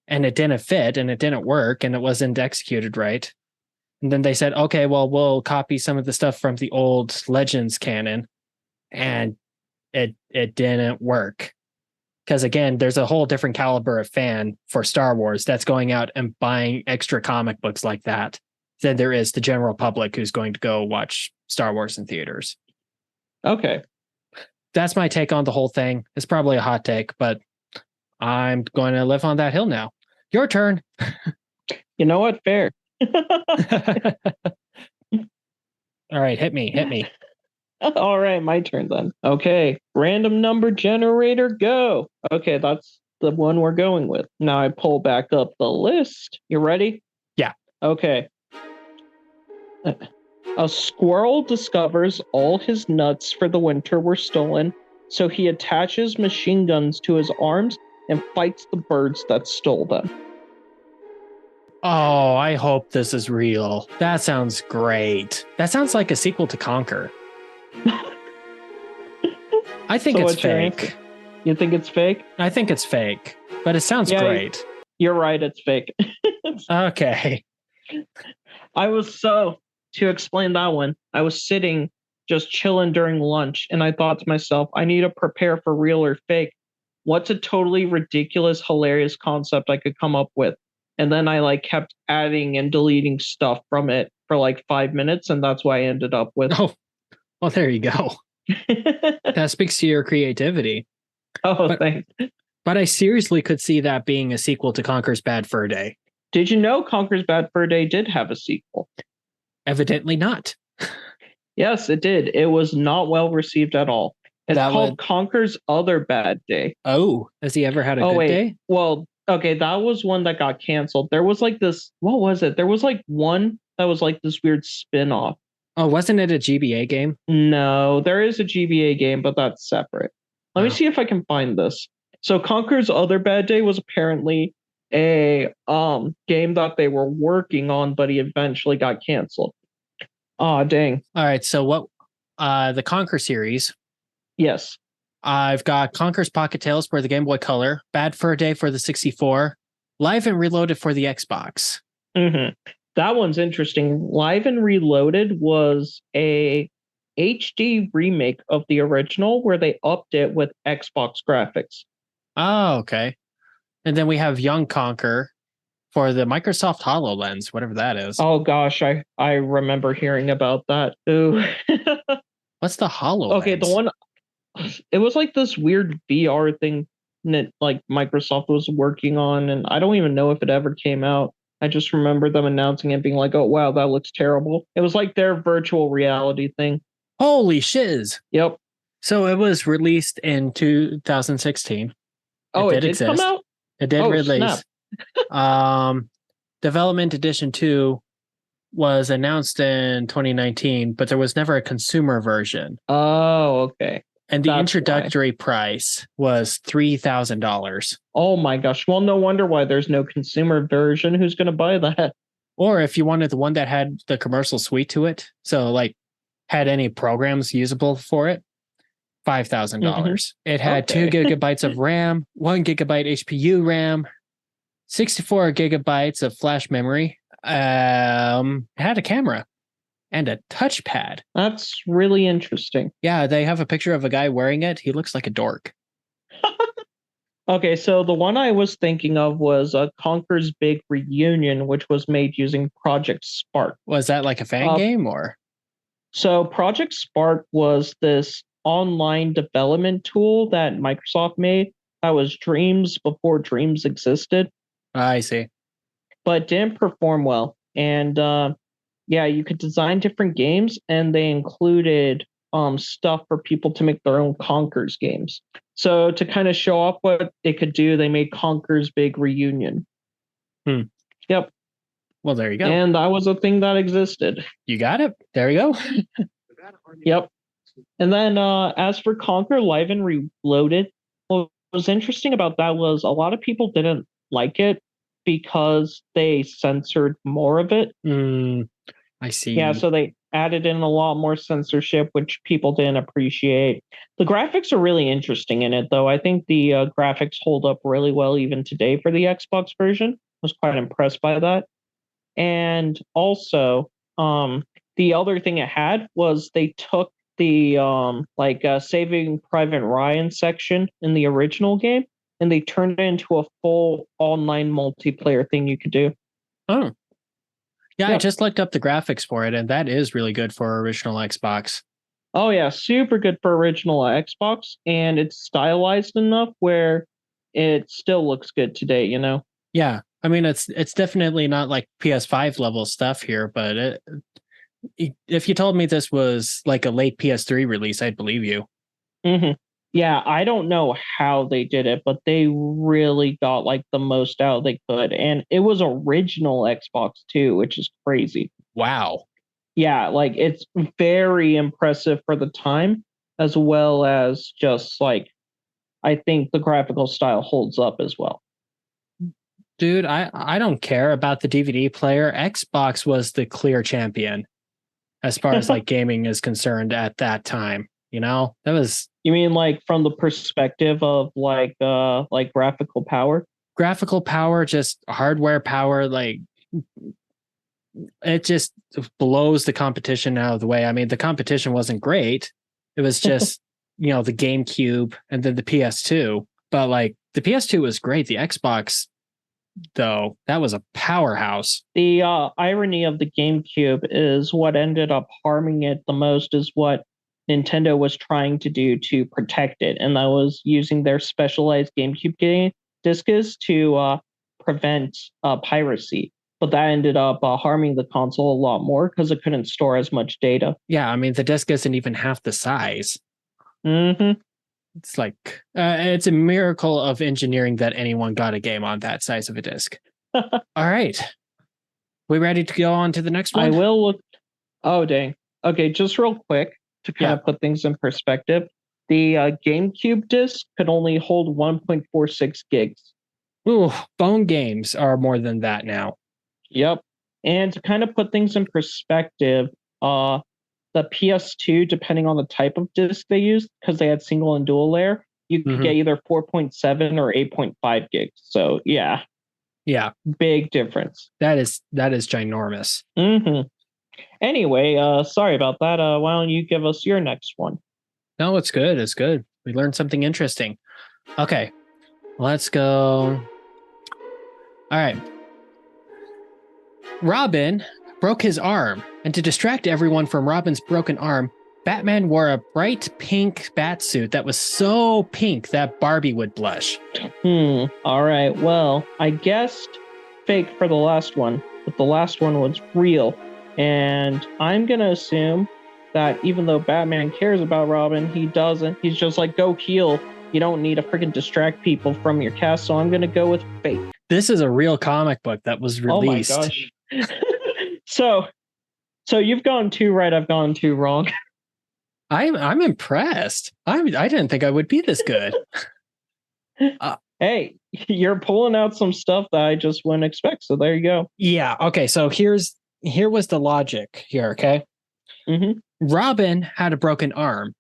And it didn't fit and it didn't work and it wasn't executed right. And then they said, okay, well, we'll copy some of the stuff from the old Legends canon. And it didn't work. Because again, there's a whole different caliber of fan for Star Wars that's going out and buying extra comic books like that than there is the general public who's going to go watch Star Wars in theaters. Okay. That's my take on the whole thing. It's probably a hot take, but I'm going to live on that hill now. Your turn. You know what? Fair. All right, hit me. All right, my turn then. Okay, random number generator, go. Okay, that's the one we're going with. Now I pull back up the list. You ready? Yeah. Okay. A squirrel discovers all his nuts for the winter were stolen, so he attaches machine guns to his arms and fights the birds that stole them. Oh, I hope this is real. That sounds great. That sounds like a sequel to Conquer. I think it's fake. You think it's fake? I think it's fake, but it sounds great. You're right, it's fake. Okay. To explain that one, I was sitting just chilling during lunch, and I thought to myself, I need to prepare for real or fake. What's a totally ridiculous, hilarious concept I could come up with? And then I kept adding and deleting stuff from it for 5 minutes, and that's what I ended up with. Oh, well, there you go. That speaks to your creativity. Oh, thanks. But I seriously could see that being a sequel to Conker's Bad Fur Day. Did you know Conker's Bad Fur Day did have a sequel? Evidently not. Yes, it did. It was not well received at all. It's called Conker's Other Bad Day. Oh, has he ever had a good day? Well, okay, that was one that got canceled. There was this, what was it? There was one that was this weird spin-off. Oh, wasn't it a GBA game? No, there is a GBA game, but that's separate. Let me see if I can find this. So Conker's Other Bad Day was apparently a game that they were working on, but he eventually got canceled. Oh, dang. All right, so what the Conker series? Yes. I've got Conker's Pocket Tales for the Game Boy Color, Bad Fur Day for the 64, Live and Reloaded for the Xbox. Mm-hmm. That one's interesting. Live and Reloaded was a HD remake of the original where they upped it with Xbox graphics. Oh, okay. And then we have Young Conker for the Microsoft HoloLens, whatever that is. Oh gosh, I remember hearing about that. Ooh. What's the HoloLens? Okay, the one, it was this weird VR thing that Microsoft was working on, and I don't even know if it ever came out. I just remember them announcing it, being like, oh wow, that looks terrible. It was their virtual reality thing. Holy shiz. Yep. So it was released in 2016. Oh, it did come out? It did release. Development Edition 2 was announced in 2019, but there was never a consumer version. Oh, okay. And the introductory price was $3,000. Oh my gosh. Well, no wonder why there's no consumer version. Who's going to buy that? Or if you wanted the one that had the commercial suite to it, so had any programs usable for it, $5,000. Mm-hmm. It had 2 gigabytes of RAM, 1 gigabyte HPU RAM, 64 gigabytes of flash memory. It had a camera and a touchpad. That's really interesting. Yeah, they have a picture of a guy wearing it. He looks like a dork. Okay, so the one I was thinking of was Conker's Big Reunion, which was made using Project Spark. Was that like a fan game or? So Project Spark was this online development tool that Microsoft made that was Dreams before Dreams existed. I see. But didn't perform well. And you could design different games, and they included stuff for people to make their own Conker's games. So to kind of show off what it could do, they made Conker's Big Reunion. Yep. Well, there you go. And that was a thing that existed. You got it. There you go. Yep. And then as for Conker Live and Reloaded, what was interesting about that was a lot of people didn't like it because they censored more of it. I Yeah, see. so they added in a lot more censorship, which people didn't appreciate. The graphics are really interesting in it, though. I think the graphics hold up really well even today for the Xbox version. I was quite impressed by that. And also, the other thing it had was they took the Saving Private Ryan section in the original game and they turned it into a full online multiplayer thing you could do. Oh, yeah. I Yep. just looked up the graphics for it, and that is really good for original Xbox. Oh yeah, super good for original Xbox, and it's stylized enough where it still looks good today, you know? Yeah. I mean, it's definitely not like PS5 level stuff here, but if you told me this was like a late PS3 release, I'd believe you. hmm Yeah, I don't know how they did it, but they really got like the most out they could. And it was original Xbox too, which is crazy. Wow. Yeah, like it's very impressive for the time, as well as just like I think the graphical style holds up as well. Dude, I don't care about the DVD player. Xbox was the clear champion as far as like gaming is concerned at that time. You know, that was You mean like from the perspective of like graphical power? graphical power, just hardware power. Like it just blows the competition out of the way. I mean, the competition wasn't great. It was just, the GameCube and then the PS2. But like the PS2 was great. The Xbox, though, that was a powerhouse. The irony of the GameCube is what ended up harming it the most is what Nintendo was trying to do to protect it, and that was using their specialized GameCube game discs to prevent piracy. But that ended up harming the console a lot more because it couldn't store as much data. Yeah, I mean, the disc isn't even half the size. hmm It's like, it's a miracle of engineering that anyone got a game on that size of a disc. All right. We ready to go on to the next I one? will look. Oh, dang. Okay, just real quick to kind Yeah. of put things in perspective. The GameCube disc could only hold 1.46 gigs. Ooh, phone games are more than that now. Yep. And to kind of put things in perspective, the PS2, depending on the type of disc they used, because they had single and dual layer, you could get either 4.7 or 8.5 gigs. So yeah, Yeah, big difference. that is ginormous. Anyway, sorry about that. Why don't you give us your next one? No, it's good. It's good. We learned something interesting. Okay, let's go. All right. Robin broke his arm, and to distract everyone from Robin's broken arm, Batman wore a bright pink batsuit that was so pink that Barbie would blush. All right. Well, I guessed fake for the last one, but the last one was real. And I'm going to assume that even though Batman cares about Robin, he doesn't. He's just like, go heal. You don't need to freaking distract people from your cast. So I'm going to go with fake. This is a real comic book that was released. Oh my gosh. So you've gone two right. I've gone two wrong. I'm impressed. I didn't think I would be this good. Hey, you're pulling out some stuff that I just wouldn't expect. So there you go. Yeah. Okay. So here was the logic here. Okay. Robin had a broken arm,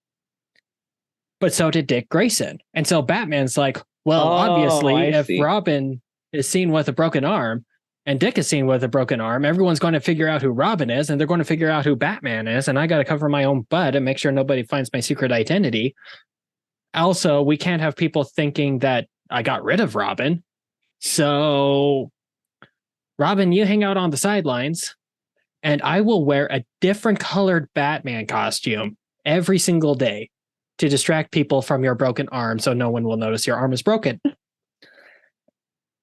but so did Dick Grayson. And so Batman's like, well, obviously, if Robin is seen with a broken arm and Dick is seen with a broken arm, everyone's going to figure out who Robin is and they're going to figure out who Batman is. And I got to cover my own butt and make sure nobody finds my secret identity. Also, we can't have people thinking that I got rid of Robin. So, Robin, you hang out on the sidelines and I will wear a different colored Batman costume every single day to distract people from your broken arm so no one will notice your arm is broken.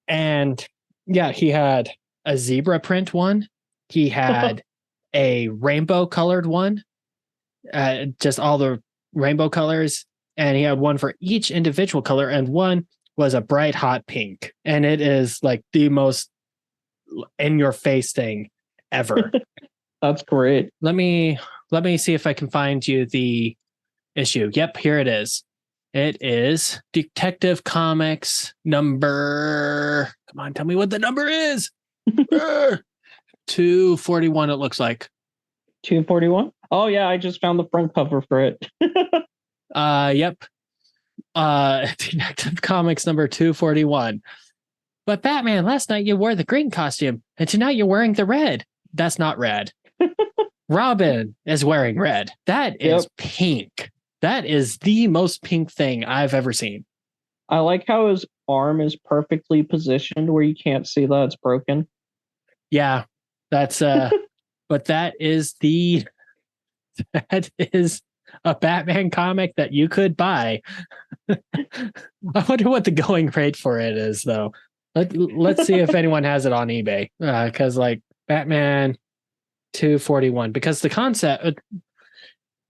And yeah, he had a zebra print one. He had a rainbow colored one, just all the rainbow colors. And he had one for each individual color. And one was a bright hot pink. And it is like the most in your face thing ever. That's great. Let me see if I can find you the issue. Yep, here it is. It is Detective Comics number. Come on, tell me what the number is. 241, it looks like. 241. Oh yeah, I just found the front cover for it. Yep. Detective Comics number 241. But Batman, last night you wore the green costume, and tonight you're wearing the red. That's not red. Robin is wearing red. That is pink. That is the most pink thing I've ever seen. I like how his arm is perfectly positioned where you can't see that it's broken. Yeah, that's but that is a Batman comic that you could buy. I wonder what the going rate for it is, though. Let's see if anyone has it on eBay. Because like Batman 241, because the concept,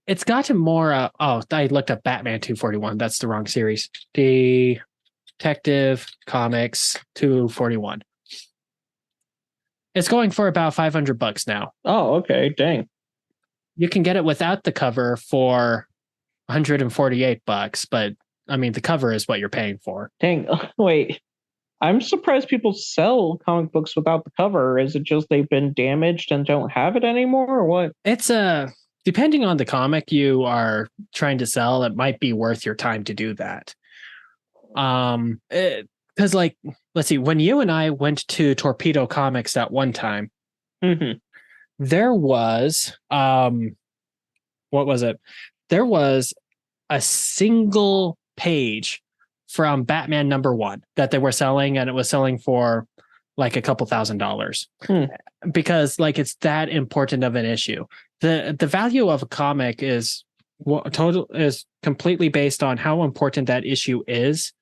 it's gotten more. I looked up Batman 241. That's the wrong series. Detective Comics 241. It's going for about $500 now. Oh, okay. Dang. You can get it without the cover for $148, but I mean, the cover is what you're paying for. Dang. Wait. I'm surprised people sell comic books without the cover. Is it just they've been damaged and don't have it anymore, or what? It's depending on the comic you are trying to sell, it might be worth your time to do that. Because like, let's see, when you and I went to Torpedo Comics at one time, there was what was it? There was a single page from Batman #1 that they were selling, and it was selling for like a couple $1,000 because like it's that important of an issue. The value of a comic is completely based on how important that issue is,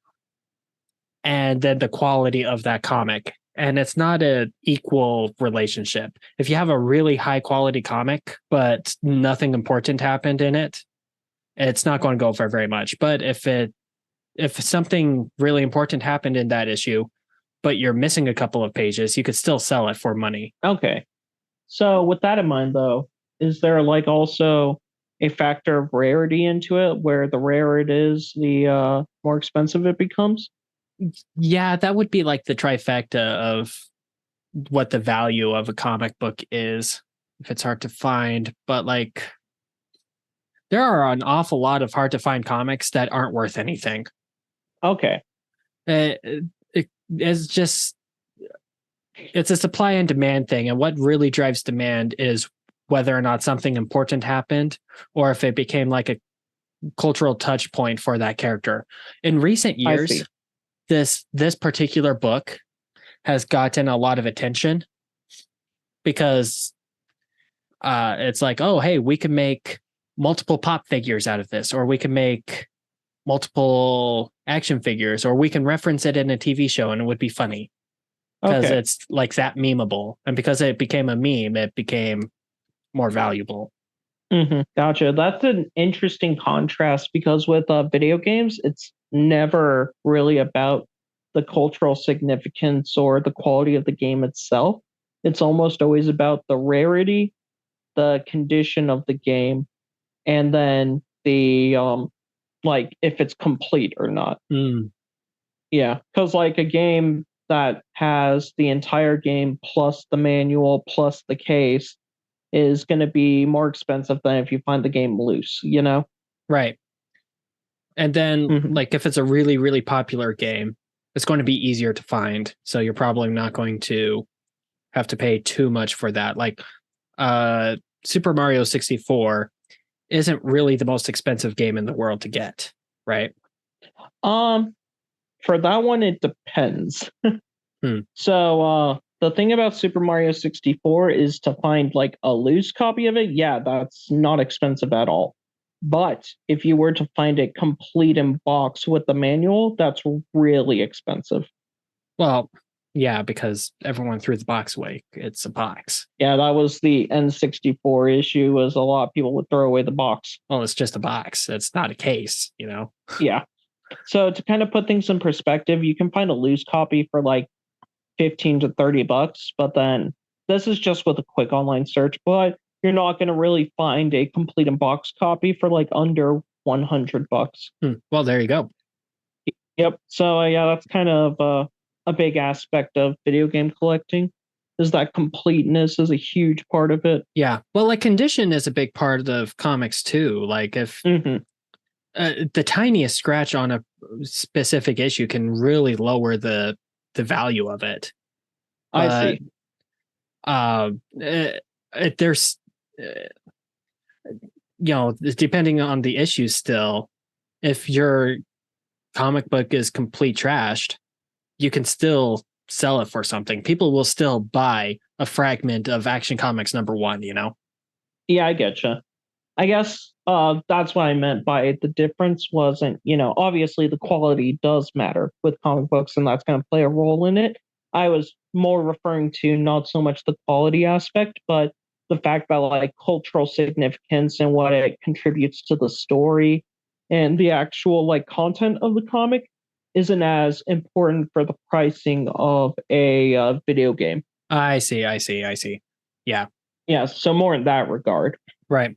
and then the quality of that comic. And it's not an equal relationship. If you have a really high quality comic, but nothing important happened in it, it's not going to go for very much. But if something really important happened in that issue, but you're missing a couple of pages, you could still sell it for money. Okay. So with that in mind, though, is there like also a factor of rarity into it, where the rarer it is, the more expensive it becomes? Yeah, that would be like the trifecta of what the value of a comic book is, if it's hard to find. But like, there are an awful lot of hard to find comics that aren't worth anything. Okay. It's just, it's a supply and demand thing. And what really drives demand is whether or not something important happened, or if it became like a cultural touch point for that character. In recent years, this particular book has gotten a lot of attention because it's like, oh, hey, we can make multiple pop figures out of this, or we can make multiple action figures, or we can reference it in a TV show and it would be funny because it's like that memeable. And because it became a meme, it became more valuable. Gotcha. That's an interesting contrast, because with video games, it's never really about the cultural significance or the quality of the game itself. It's almost always about the rarity, the condition of the game, and then the like if it's complete or not. Yeah, because like a game that has the entire game plus the manual plus the case is going to be more expensive than if you find the game loose, you know? Right. And then like if it's a really, really popular game, it's going to be easier to find. So you're probably not going to have to pay too much for that. Like Super Mario 64 isn't really the most expensive game in the world to get, right? For that one, it depends. So the thing about Super Mario 64 is to find like a loose copy of it. Yeah, that's not expensive at all. But if you were to find it complete in box with the manual, that's really expensive. Well, yeah, because everyone threw the box away. It's a box. Yeah, that was the N64 issue, was a lot of people would throw away the box. Well, it's just a box. It's not a case, you know? Yeah. So to kind of put things in perspective, you can find a loose copy for like 15 to 30 bucks, but then this is just with a quick online search, but you're not going to really find a complete in box copy for like under $100. Well, there you go. Yep. So yeah, that's kind of a big aspect of video game collecting. is that completeness is a huge part of it. Yeah. Well, like condition is a big part of comics too. Like if the tiniest scratch on a specific issue can really lower the value of it. I see. There's depending on the issue still, if your comic book is complete trashed, you can still sell it for something. People will still buy a fragment of Action Comics #1, Yeah, I getcha. I guess that's what I meant by the difference wasn't, obviously the quality does matter with comic books and that's going to play a role in it. I was more referring to not so much the quality aspect, but the fact that like cultural significance and what it contributes to the story and the actual like content of the comic isn't as important for the pricing of a video game. I see. Yeah. Yeah, so more in that regard. Right.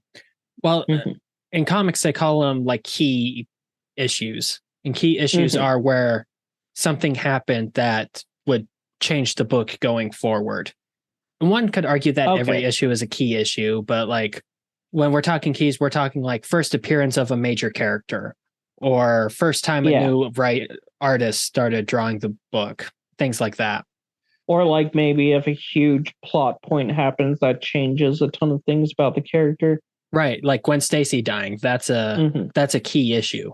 Well, Mhm. in comics, they call them like key issues. And key issues are where something happened that would change the book going forward. And one could argue that every issue is a key issue, but like when we're talking keys, we're talking like first appearance of a major character or first time a new artist started drawing the book, things like that. Or like maybe if a huge plot point happens that changes a ton of things about the character. Right, like Gwen Stacy dying. That's a key issue.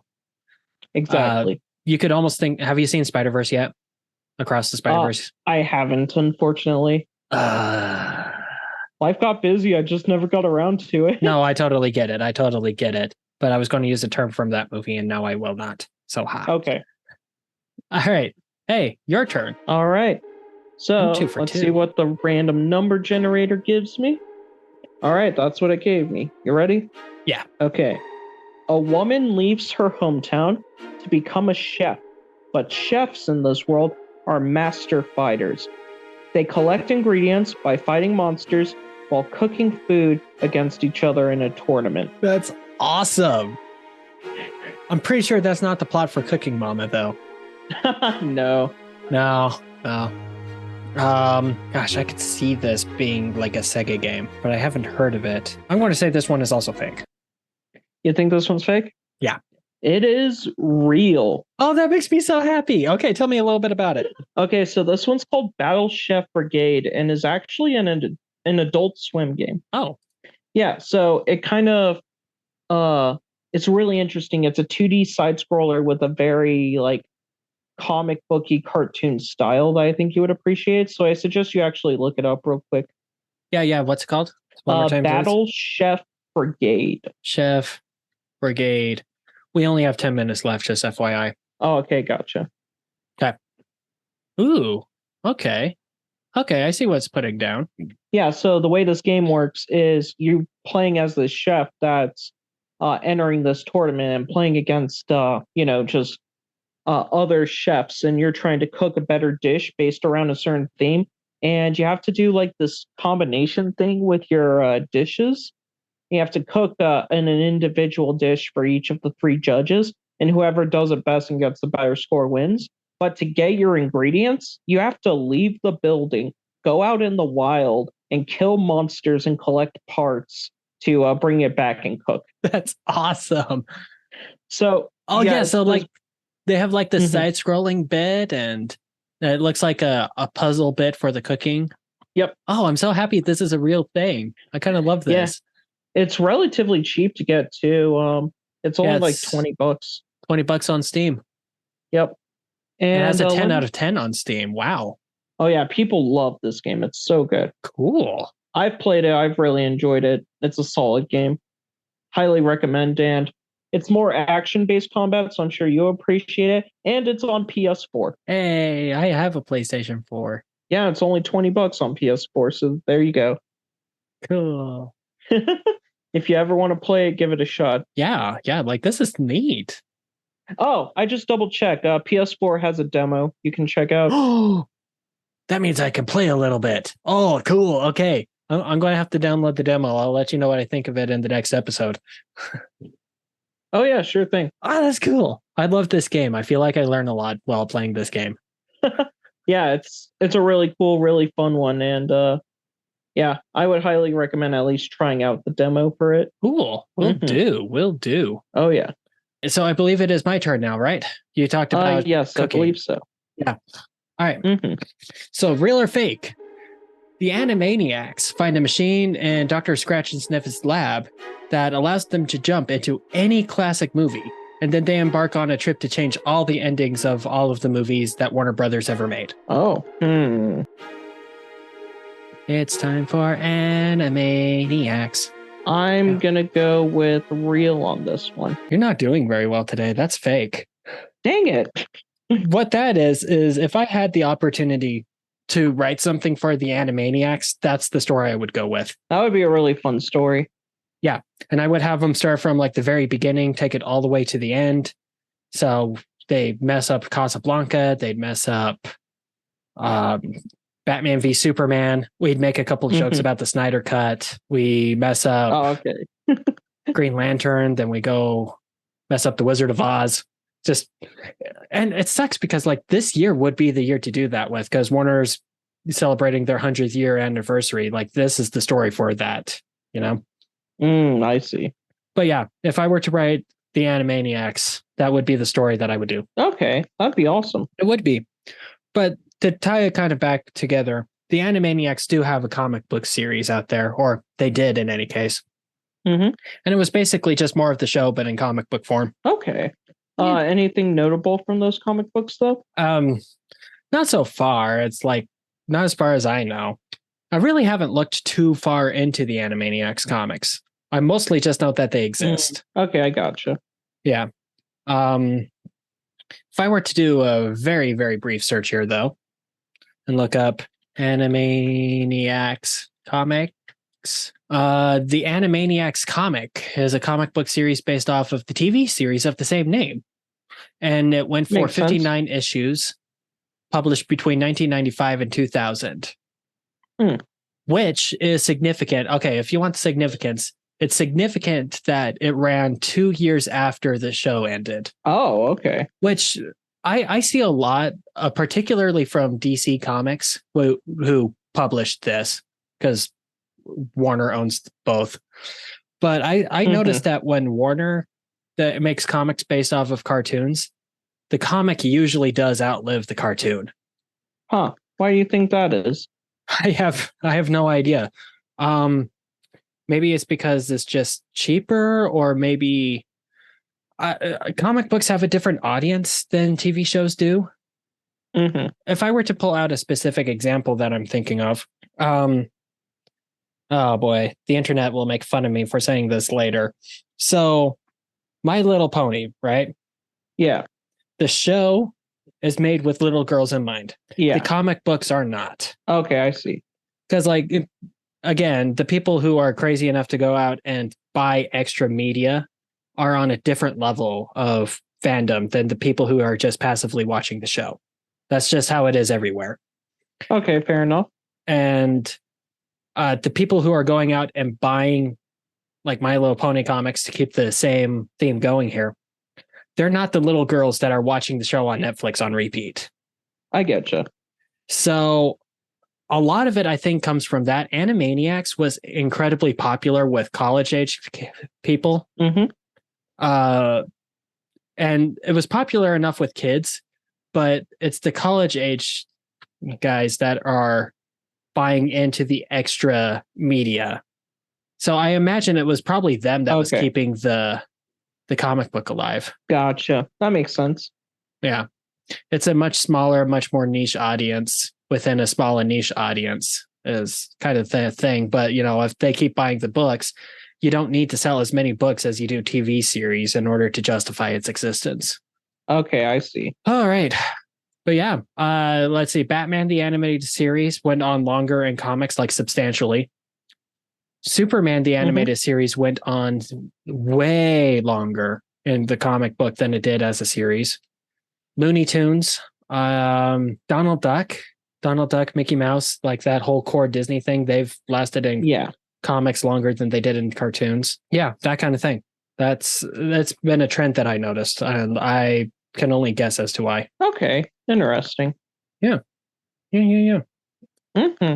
Exactly. You could almost think. Have you seen Spider-Verse yet? Across the Spider-Verse? I haven't, unfortunately. Life got busy. I just never got around to it. No, I totally get it. But I was going to use a term from that movie, and now I will not. So ha. Okay. All right. Hey, your turn. All right. So let's see what the random number generator gives me. All right, that's what it gave me. You ready? Yeah. Okay. A woman leaves her hometown to become a chef, but chefs in this world are master fighters. They collect ingredients by fighting monsters while cooking food against each other in a tournament. That's awesome. I'm pretty sure that's not the plot for Cooking Mama, though. No. Gosh, I could see this being like a Sega game, but I haven't heard of it. I'm going to say this one is also fake. You think this one's fake? Yeah. It is real. Oh, that makes me so happy. Okay, tell me a little bit about it. Okay, so this one's called Battle Chef Brigade and is actually an Adult Swim game. Oh. Yeah, so it kind of it's really interesting. It's a 2D side scroller with a very like comic booky cartoon style that I think you would appreciate. So I suggest you actually look it up real quick. Yeah. What's it called? One more time, Battle please. Chef Brigade. Chef Brigade. We only have 10 minutes left, just FYI. Oh, okay, gotcha. Okay. Ooh, okay. Okay, I see what's putting down. Yeah, so the way this game works is you playing as the chef that's entering this tournament and playing against, just other chefs, and you're trying to cook a better dish based around a certain theme. And you have to do like this combination thing with your dishes. You have to cook an individual dish for each of the 3 judges, and whoever does it best and gets the better score wins. But to get your ingredients, you have to leave the building, go out in the wild, and kill monsters and collect parts to bring it back and cook. That's awesome. So, so like they have like the side-scrolling bit, and it looks like a puzzle bit for the cooking. Yep. Oh, I'm so happy this is a real thing. I kind of love this. Yeah. It's relatively cheap to get too. It's only like $20. $20 on Steam. Yep. And it has a 10 out of 10 on Steam. Wow. Oh yeah, people love this game. It's so good. Cool. I've played it. I've really enjoyed it. It's a solid game. Highly recommend. And it's more action-based combat, so I'm sure you'll appreciate it. And it's on PS4. Hey, I have a PlayStation 4. Yeah, it's only $20 on PS4, so there you go. Cool. If you ever want to play it, give it a shot. Yeah, like this is neat. Oh, I just double-checked. PS4 has a demo you can check out. Oh, that means I can play a little bit. Oh, cool. Okay. I'm going to have to download the demo. I'll let you know what I think of it in the next episode. Oh, yeah, sure thing. Oh, that's cool. I love this game. I feel like I learn a lot while playing this game. yeah, it's a really cool, really fun one, and yeah, I would highly recommend at least trying out the demo for it. Cool. Will do. Will do. Oh yeah. So I believe it is my turn now, right? You talked about Yes, cooking. I believe so. Yeah. All right. Mm-hmm. So real or fake? The Animaniacs find a machine in Dr. Scratch and Sniff's lab that allows them to jump into any classic movie, and then they embark on a trip to change all the endings of all of the movies that Warner Brothers ever made. Oh. It's time for Animaniacs. I'm gonna go with real on this one. You're not doing very well today. That's fake. Dang it. What that is if I had the opportunity to write something for the Animaniacs, that's the story I would go with. That would be a really fun story. Yeah. And I would have them start from like the very beginning, take it all the way to the end. So they mess up Casablanca, they'd mess up Batman v Superman. We'd make a couple of jokes about the Snyder Cut. We mess up okay. Green Lantern, then we go mess up the Wizard of Oz. And it sucks because like this year would be the year to do that with, because Warner's celebrating their 100th year anniversary. Like this is the story for that, you know? I see. But yeah, if I were to write the Animaniacs, that would be the story that I would do. Okay, that'd be awesome. It would be. But to tie it kind of back together, the Animaniacs do have a comic book series out there, or they did in any case. And it was basically just more of the show, but in comic book form. Okay. Anything notable from those comic books, though? Not so far. It's like, not as far as I know. I really haven't looked too far into the Animaniacs comics. I mostly just know that they exist. Okay, I gotcha. Yeah. If I were to do a very, very brief search here, though, and look up Animaniacs comics, the Animaniacs comic is a comic book series based off of the TV series of the same name. And it went for 59 issues, published between 1995 and 2000, which is significant. Okay, if you want the significance, it's significant that it ran 2 years after the show ended. Oh, okay. Which I see a lot, particularly from DC Comics, who published this, because Warner owns both. But I noticed that when Warner that makes comics based off of cartoons, the comic usually does outlive the cartoon. Huh. Why do you think that is? I have no idea. Maybe it's because it's just cheaper, or maybe comic books have a different audience than TV shows do. If I were to pull out a specific example that I'm thinking of, oh boy, the internet will make fun of me for saying this later. So, My Little Pony, right? Yeah. The show is made with little girls in mind. Yeah. The comic books are not. Okay, I see. Because, like, again, the people who are crazy enough to go out and buy extra media are on a different level of fandom than the people who are just passively watching the show. That's just how it is everywhere. Okay, fair enough. And the people who are going out and buying like My Little Pony comics to keep the same theme going here, they're not the little girls that are watching the show on Netflix on repeat. I getcha. So a lot of it, I think, comes from that. Animaniacs was incredibly popular with college age people. And it was popular enough with kids, but it's the college age guys that are buying into the extra media. So I imagine it was probably them that was keeping the comic book alive. Gotcha. That makes sense. Yeah. It's a much smaller, much more niche audience within a small and niche audience is kind of the thing. But, you know, if they keep buying the books, you don't need to sell as many books as you do TV series in order to justify its existence. Okay, I see. All right. But yeah, let's see. Batman, the animated series, went on longer in comics, like substantially. Superman, the animated series, went on way longer in the comic book than it did as a series. Looney Tunes, Donald Duck, Mickey Mouse, like that whole core Disney thing, they've lasted in comics longer than they did in cartoons. Yeah, that kind of thing. That's been a trend that I noticed, and I can only guess as to why. Okay, interesting. Yeah. Yeah. Hmm.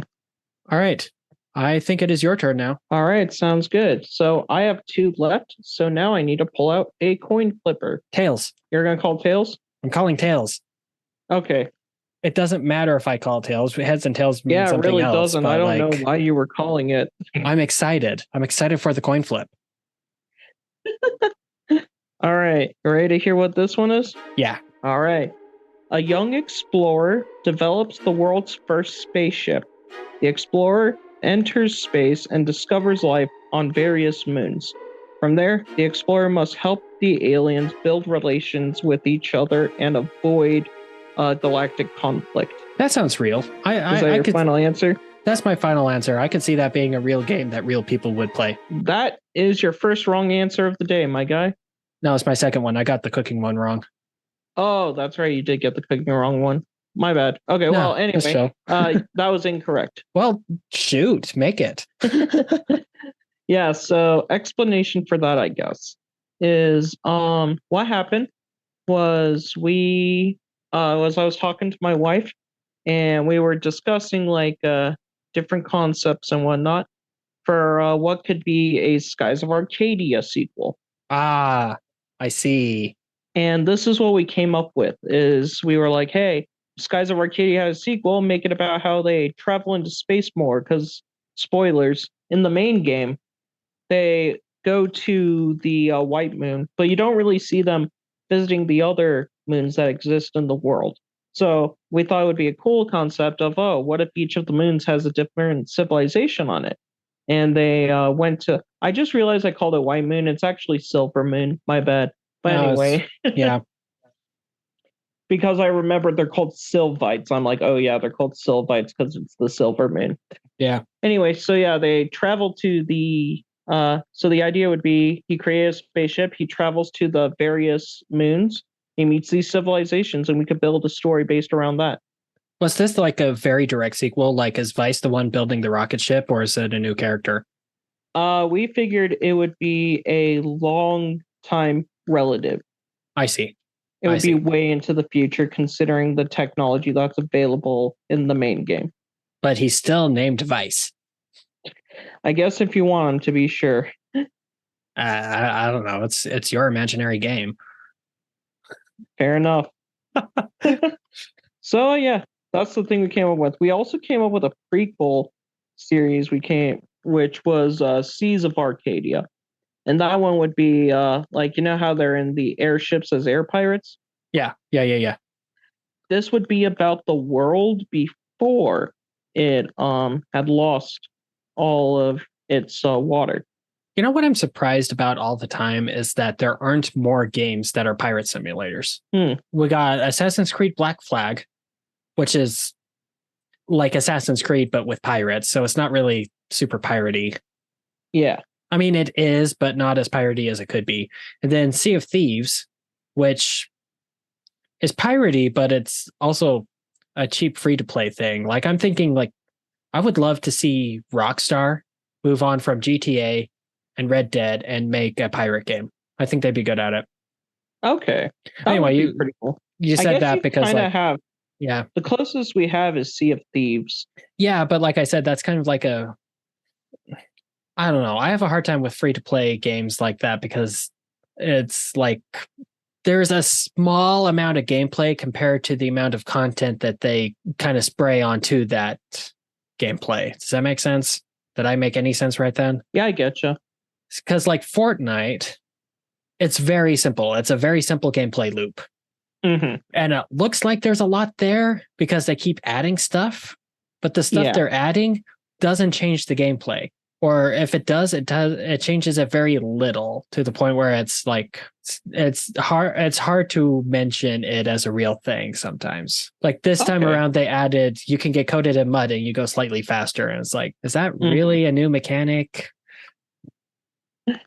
All right. I think it is your turn now. All right, sounds good. So I have two left. So now I need to pull out a coin flipper. Tails. You're gonna call tails? I'm calling tails. Okay. It doesn't matter if I call tails. Heads and tails mean Yeah, it something really else, doesn't. I but don't know like why you were calling it. I'm excited. I'm excited for the coin flip. All right. Ready to hear what this one is? Yeah. All right. A young explorer develops the world's first spaceship. The explorer enters space and discovers life on various moons. From there, the explorer must help the aliens build relations with each other and avoid galactic conflict. That sounds real. Is that I your could. final answer? That's my final answer. I could see that being a real game that real people would play. That is your first wrong answer of the day, my guy. No, it's my second one. I got the cooking one wrong. Oh, that's right. You did get the cooking wrong one. My bad. Okay, No, well, this anyway, show. that was incorrect. Well, shoot, make it. Yeah, so explanation for that, I guess, is what happened was I was talking to my wife and we were discussing like different concepts and whatnot for what could be a Skies of Arcadia sequel. Ah, I see. And this is what we came up with is we were like, hey, Skies of Arcadia has a sequel, make it about how they travel into space more, because spoilers, in the main game, they go to the white moon, but you don't really see them visiting the other moons that exist in the world. So we thought it would be a cool concept of, oh, what if each of the moons has a different civilization on it? And they went to, I just realized I called it white moon. It's actually silver moon. My bad. But No, anyway, yeah. because I remembered they're called Sylvites, I'm like, oh yeah, they're called Sylvites because it's the silver moon. Yeah. Anyway, so yeah, they travel to the so the idea would be he creates a spaceship, he travels to the various moons, he meets these civilizations, and we could build a story based around that. Was this like a very direct sequel? Like, is Vice the one building the rocket ship, or is it a new character? We figured it would be a long time relative. I see. It I would be see. way into the future considering the technology that's available in the main game. But he's still named Vice. I guess if you want him to be sure. I don't know. It's your imaginary game. Fair enough. So yeah, that's the thing we came up with. We also came up with a prequel series which was Seas of Arcadia. And that one would be like you know how they're in the airships as air pirates? Yeah. This would be about the world before it had lost all of its water. You know what I'm surprised about all the time is that there aren't more games that are pirate simulators. We got Assassin's Creed Black Flag, which is like Assassin's Creed but with pirates, so it's not really super piratey. Yeah. I mean, it is, but not as piratey as it could be. And then Sea of Thieves, which is piratey, but it's also a cheap free to play thing. Like I'm thinking, like I would love to see Rockstar move on from GTA and Red Dead and make a pirate game. I think they'd be good at it. Okay. That Anyway, would be pretty cool. You said that because kind of like have yeah, the closest we have is Sea of Thieves. yeah, but like I said, that's kind of like a I don't know. I have a hard time with free to play games like that because it's like there's a small amount of gameplay compared to the amount of content that they kind of spray onto that gameplay. Does that make sense? Did I make any sense right then? Yeah, I get you. Because like Fortnite, it's very simple. It's a very simple gameplay loop. Mm-hmm. And it looks like there's a lot there because they keep adding stuff, but the stuff they're adding doesn't change the gameplay. Or if it does, it changes it very little to the point where it's like it's hard to mention it as a real thing sometimes. Like this time around they added you can get coated in mud and you go slightly faster. And it's like, is that really a new mechanic?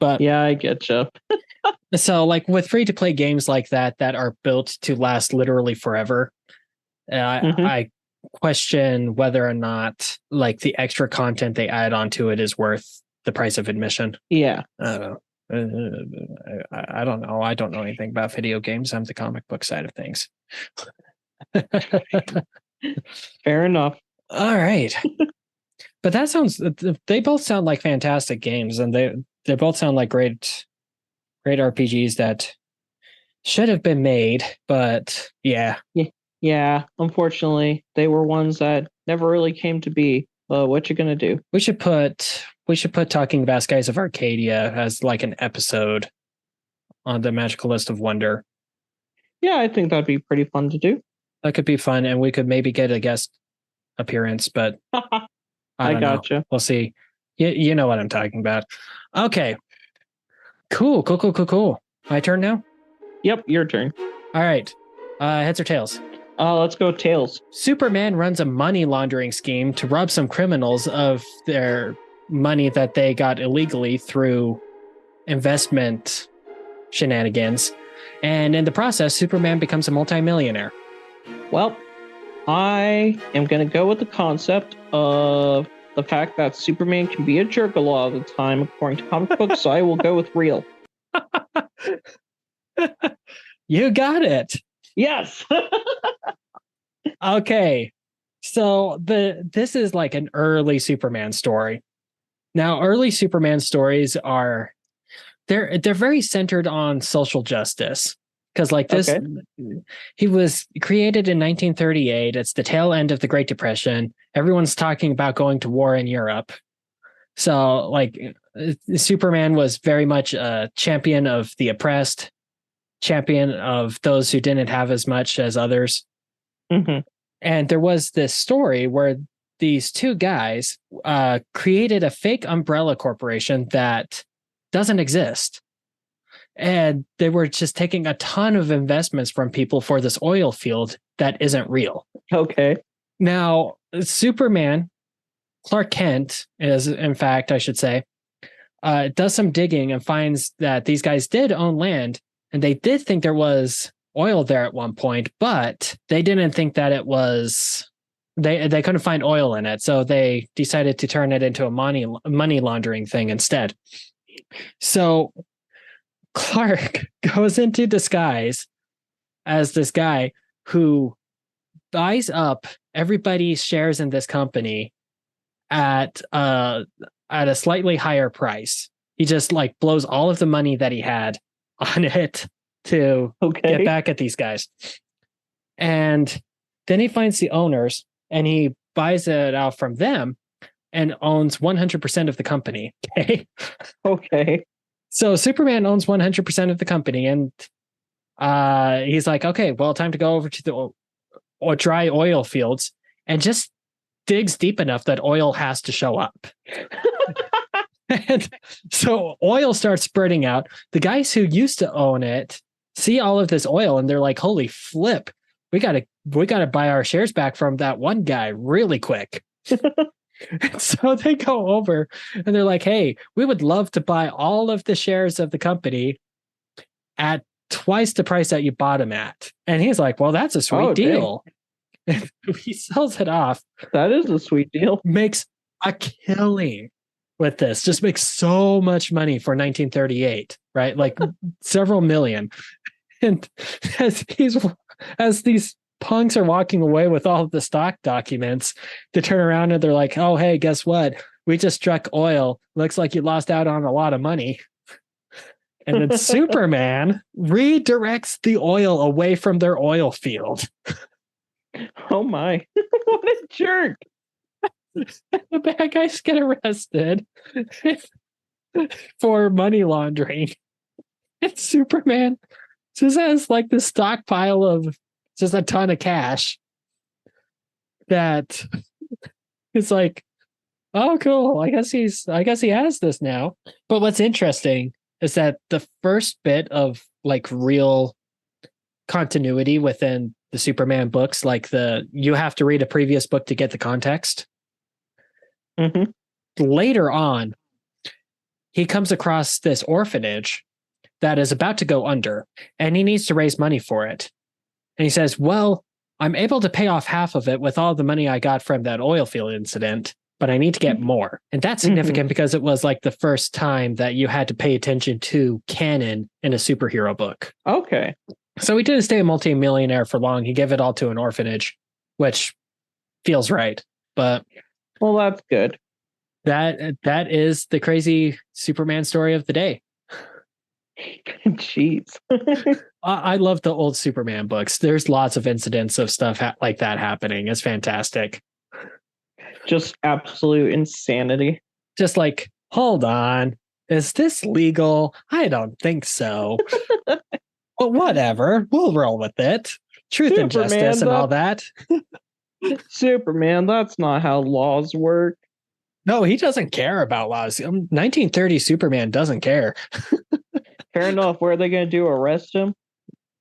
But yeah, I get you. So like with free to play games like that are built to last literally forever, I question whether or not like the extra content they add onto it is worth the price of admission. Yeah. I don't know. I don't know. I don't know anything about video games. I'm the comic book side of things. Fair enough. All right. But that sounds, they both sound like fantastic games, and they both sound like great RPGs that should have been made, but yeah. Yeah, unfortunately, they were ones that never really came to be. What you gonna do? We should put Talking About Skies of Arcadia as like an episode on the Magical List of Wonder. Yeah, I think that'd be pretty fun to do. That could be fun, and we could maybe get a guest appearance, but I I don't know. gotcha. We'll see. You know what I'm talking about. Okay. Cool. My turn now? Yep, your turn. All right. Heads or tails? Let's go tails. Superman runs a money laundering scheme to rob some criminals of their money that they got illegally through investment shenanigans. And in the process, Superman becomes a multimillionaire. Well, I am gonna go with the concept of the fact that Superman can be a jerk a lot of the time, according to comic books. So I will go with real. You got it. Yes. Okay. So this is like an early Superman story. Now, early Superman stories are they're very centered on social justice. Because like this, Okay. he was created in 1938. It's the tail end of the Great Depression. Everyone's talking about going to war in Europe. So like Superman was very much a champion of the oppressed, champion of those who didn't have as much as others. Mm-hmm. And there was this story where these two guys created a fake umbrella corporation that doesn't exist. And they were just taking a ton of investments from people for this oil field that isn't real. Okay. Now, Superman, Clark Kent is, in fact, I should say, does some digging and finds that these guys did own land, and they did think there was oil there at one point, but they didn't think that it was. They couldn't find oil in it, so they decided to turn it into a money laundering thing instead. So Clark goes into disguise as this guy who buys up everybody's shares in this company at a slightly higher price. He just like blows all of the money that he had on it to get back at these guys. And then he finds the owners and he buys it out from them and owns 100% of the company. Okay. Okay. So Superman owns 100% of the company, and he's like, okay, well, time to go over to the dry oil fields, and just digs deep enough that oil has to show up. And so oil starts spreading out. The guys who used to own it see all of this oil, and they're like, holy flip, we gotta buy our shares back from that one guy really quick. So they go over and they're like, hey, we would love to buy all of the shares of the company at twice the price that you bought them at. And he's like, well, that's a sweet deal. And he sells it off. That is a sweet deal. Makes a killing with this. Just makes so much money for 1938, right? Like several million. And as these punks are walking away with all of the stock documents, they turn around and they're like, oh, hey, guess what? We just struck oil. Looks like you lost out on a lot of money. And then Superman redirects the oil away from their oil field. Oh my. What a jerk. The bad guys get arrested for money laundering. And Superman just has like this stockpile of just a ton of cash that it's like, oh, cool. I guess he has this now. But what's interesting is that the first bit of like real continuity within the Superman books, like you have to read a previous book to get the context. Mm-hmm. Later on, he comes across this orphanage that is about to go under, and he needs to raise money for it. And he says, well, I'm able to pay off half of it with all the money I got from that oil field incident, but I need to get more. And that's significant because it was like the first time that you had to pay attention to canon in a superhero book. Okay. So he didn't stay a multi-millionaire for long. He gave it all to an orphanage, which feels right. But Well, that's good. that is the crazy Superman story of the day. Jeez. I love the old Superman books. There's lots of incidents of stuff like that happening. It's fantastic. Just absolute insanity. Just like, hold on, is this legal? I don't think so. But whatever, we'll roll with it. Truth and Superman, justice and all that. Superman, that's not how laws work. No, he doesn't care about laws. 1930 Superman doesn't care. Fair enough. What are they going to do? Arrest him?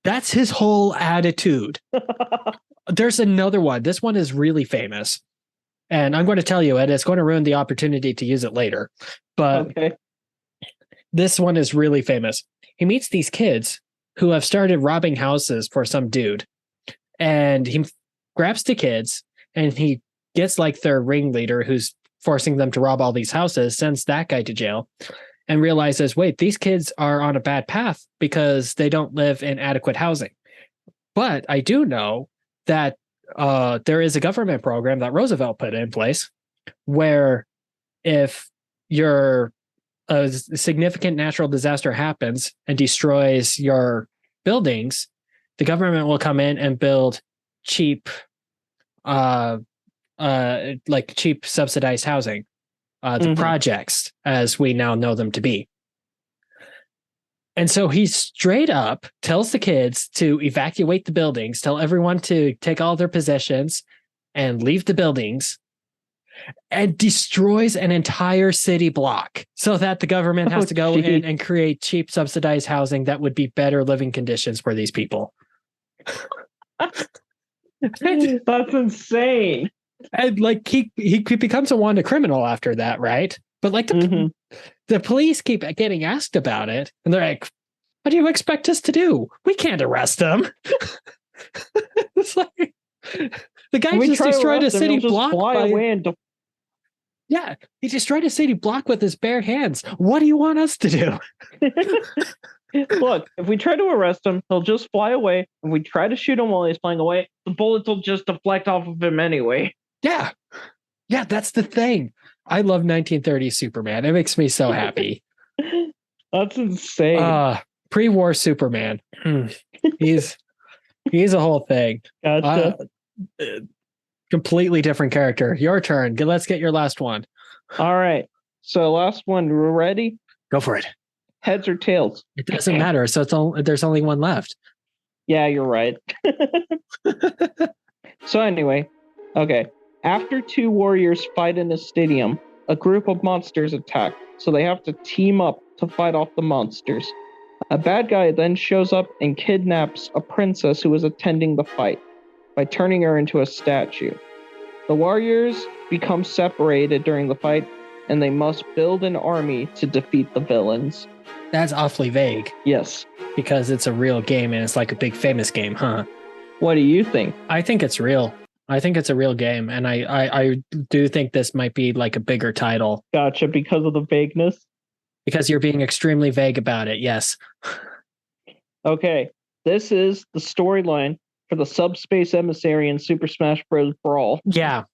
That's his whole attitude. There's another one. This one is really famous. And I'm going to tell you it. It's going to ruin the opportunity to use it later. But Okay. this one is really famous. He meets these kids who have started robbing houses for some dude. And he grabs the kids and he gets like their ringleader who's forcing them to rob all these houses, sends that guy to jail, and realizes, wait, these kids are on a bad path because they don't live in adequate housing. But I do know that there is a government program that Roosevelt put in place where if a significant natural disaster happens and destroys your buildings, the government will come in and build cheap, cheap subsidized housing, the projects as we now know them to be. And so he straight up tells the kids to evacuate the buildings, tell everyone to take all their possessions and leave the buildings, and destroys an entire city block so that the government has to go in and create cheap subsidized housing that would be better living conditions for these people. That's insane. And like he becomes a wanted criminal after that, right? But like the police keep getting asked about it, and they're like, "What do you expect us to do? We can't arrest him." It's like the guy just destroyed a city block. Yeah, he destroyed a city block with his bare hands. What do you want us to do? Look, if we try to arrest him, he'll just fly away. If we try to shoot him while he's flying away, the bullets will just deflect off of him anyway. Yeah. Yeah, that's the thing. I love 1930s Superman. It makes me so happy. That's insane. Pre-war Superman. He's a whole thing. Gotcha. Completely different character. Your turn. Let's get your last one. All right. So last one. We're ready? Go for it. Heads or tails? It doesn't matter. So there's only one left. Yeah, you're right. So anyway, okay. After two warriors fight in a stadium, a group of monsters attack, so they have to team up to fight off the monsters. A bad guy then shows up and kidnaps a princess who was attending the fight by turning her into a statue. The warriors become separated during the fight, and they must build an army to defeat the villains. That's awfully vague. Yes. Because it's a real game and it's like a big famous game, huh? What do you think? I think it's real. I think it's a real game, and I do think this might be like a bigger title. Gotcha, because of the vagueness? Because you're being extremely vague about it, yes. Okay, this is the storyline for the Subspace Emissary in Super Smash Bros. Brawl. Yeah,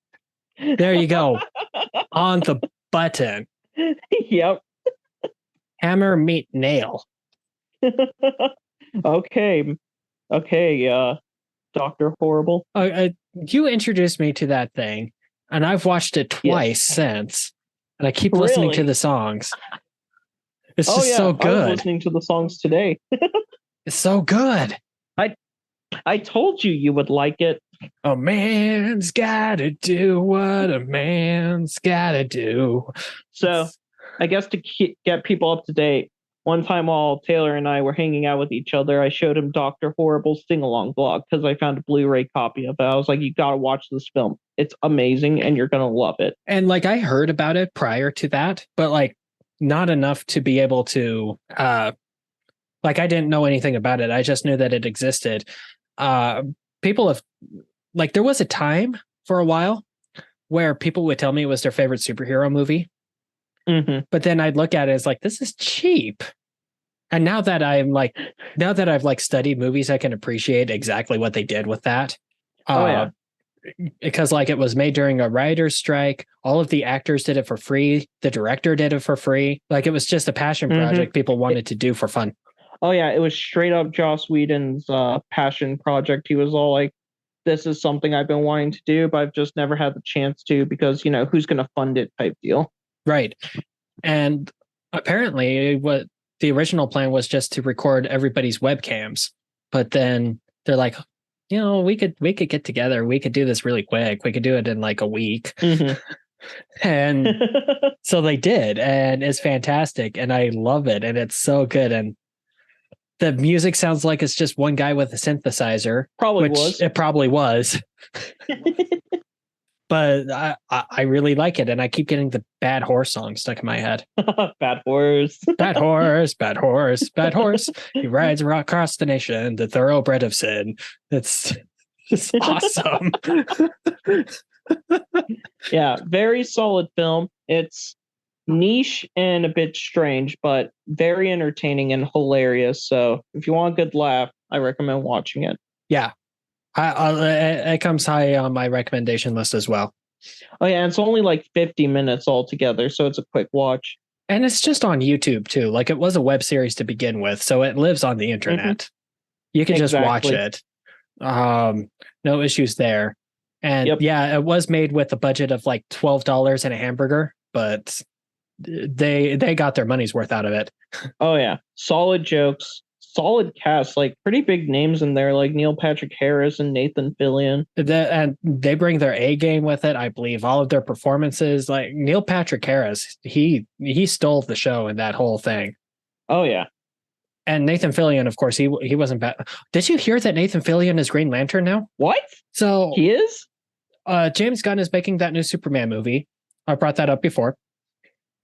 there you go. On the button. Yep. Hammer, meet, nail. Okay, Dr. Horrible. You introduced me to that thing, and I've watched it twice since, and I keep listening to the songs. It's just so good. I was listening to the songs today. It's so good. I told you would like it. A man's gotta do what a man's gotta do. So, I guess to get people up to date, one time while Taylor and I were hanging out with each other, I showed him Dr. Horrible's sing-along blog because I found a Blu-ray copy of it. I was like, you gotta watch this film. It's amazing and you're gonna love it. And like I heard about it prior to that, but like not enough to be able to like I didn't know anything about it. I just knew that it existed. People have like there was a time for a while where people would tell me it was their favorite superhero movie. But then I'd look at it as like, this is cheap. And now that I've like studied movies, I can appreciate exactly what they did with that. because like it was made during a writer's strike. All of the actors did it for free. The director did it for free. Like it was just a passion project people wanted to do for fun. Oh yeah, it was straight up Joss Whedon's passion project. He was all like, "This is something I've been wanting to do, but I've just never had the chance to because who's going to fund it?" type deal. Right. And apparently, what the original plan was just to record everybody's webcams, but then they're like, we could get together. We could do this really quick. We could do it in like a week. And so they did, and it's fantastic, and I love it, and it's so good. And the music sounds like it's just one guy with a synthesizer. It probably was. But I really like it, and I keep getting the Bad Horse song stuck in my head. Bad horse. Bad horse, bad horse, bad horse. He rides across the nation, the thoroughbred of sin. It's awesome. Yeah, very solid film. It's niche and a bit strange, but very entertaining and hilarious. So if you want a good laugh, I recommend watching it. Yeah. It comes high on my recommendation list as well. Oh yeah, it's only like 50 minutes altogether, so it's a quick watch. And it's just on YouTube too. Like it was a web series to begin with, so it lives on the internet. You can just watch it. No issues there. And yeah, it was made with a budget of like $12 and a hamburger, but they got their money's worth out of it. Oh yeah, solid jokes. Solid cast, like pretty big names in there, like Neil Patrick Harris and Nathan Fillion. And they bring their A game with it. I believe all of their performances, like Neil Patrick Harris, he stole the show in that whole thing. Oh yeah. And Nathan Fillion, of course, he wasn't bad. Did you hear that Nathan Fillion is Green Lantern now? What? So he is? James Gunn is making that new Superman movie. I brought that up before.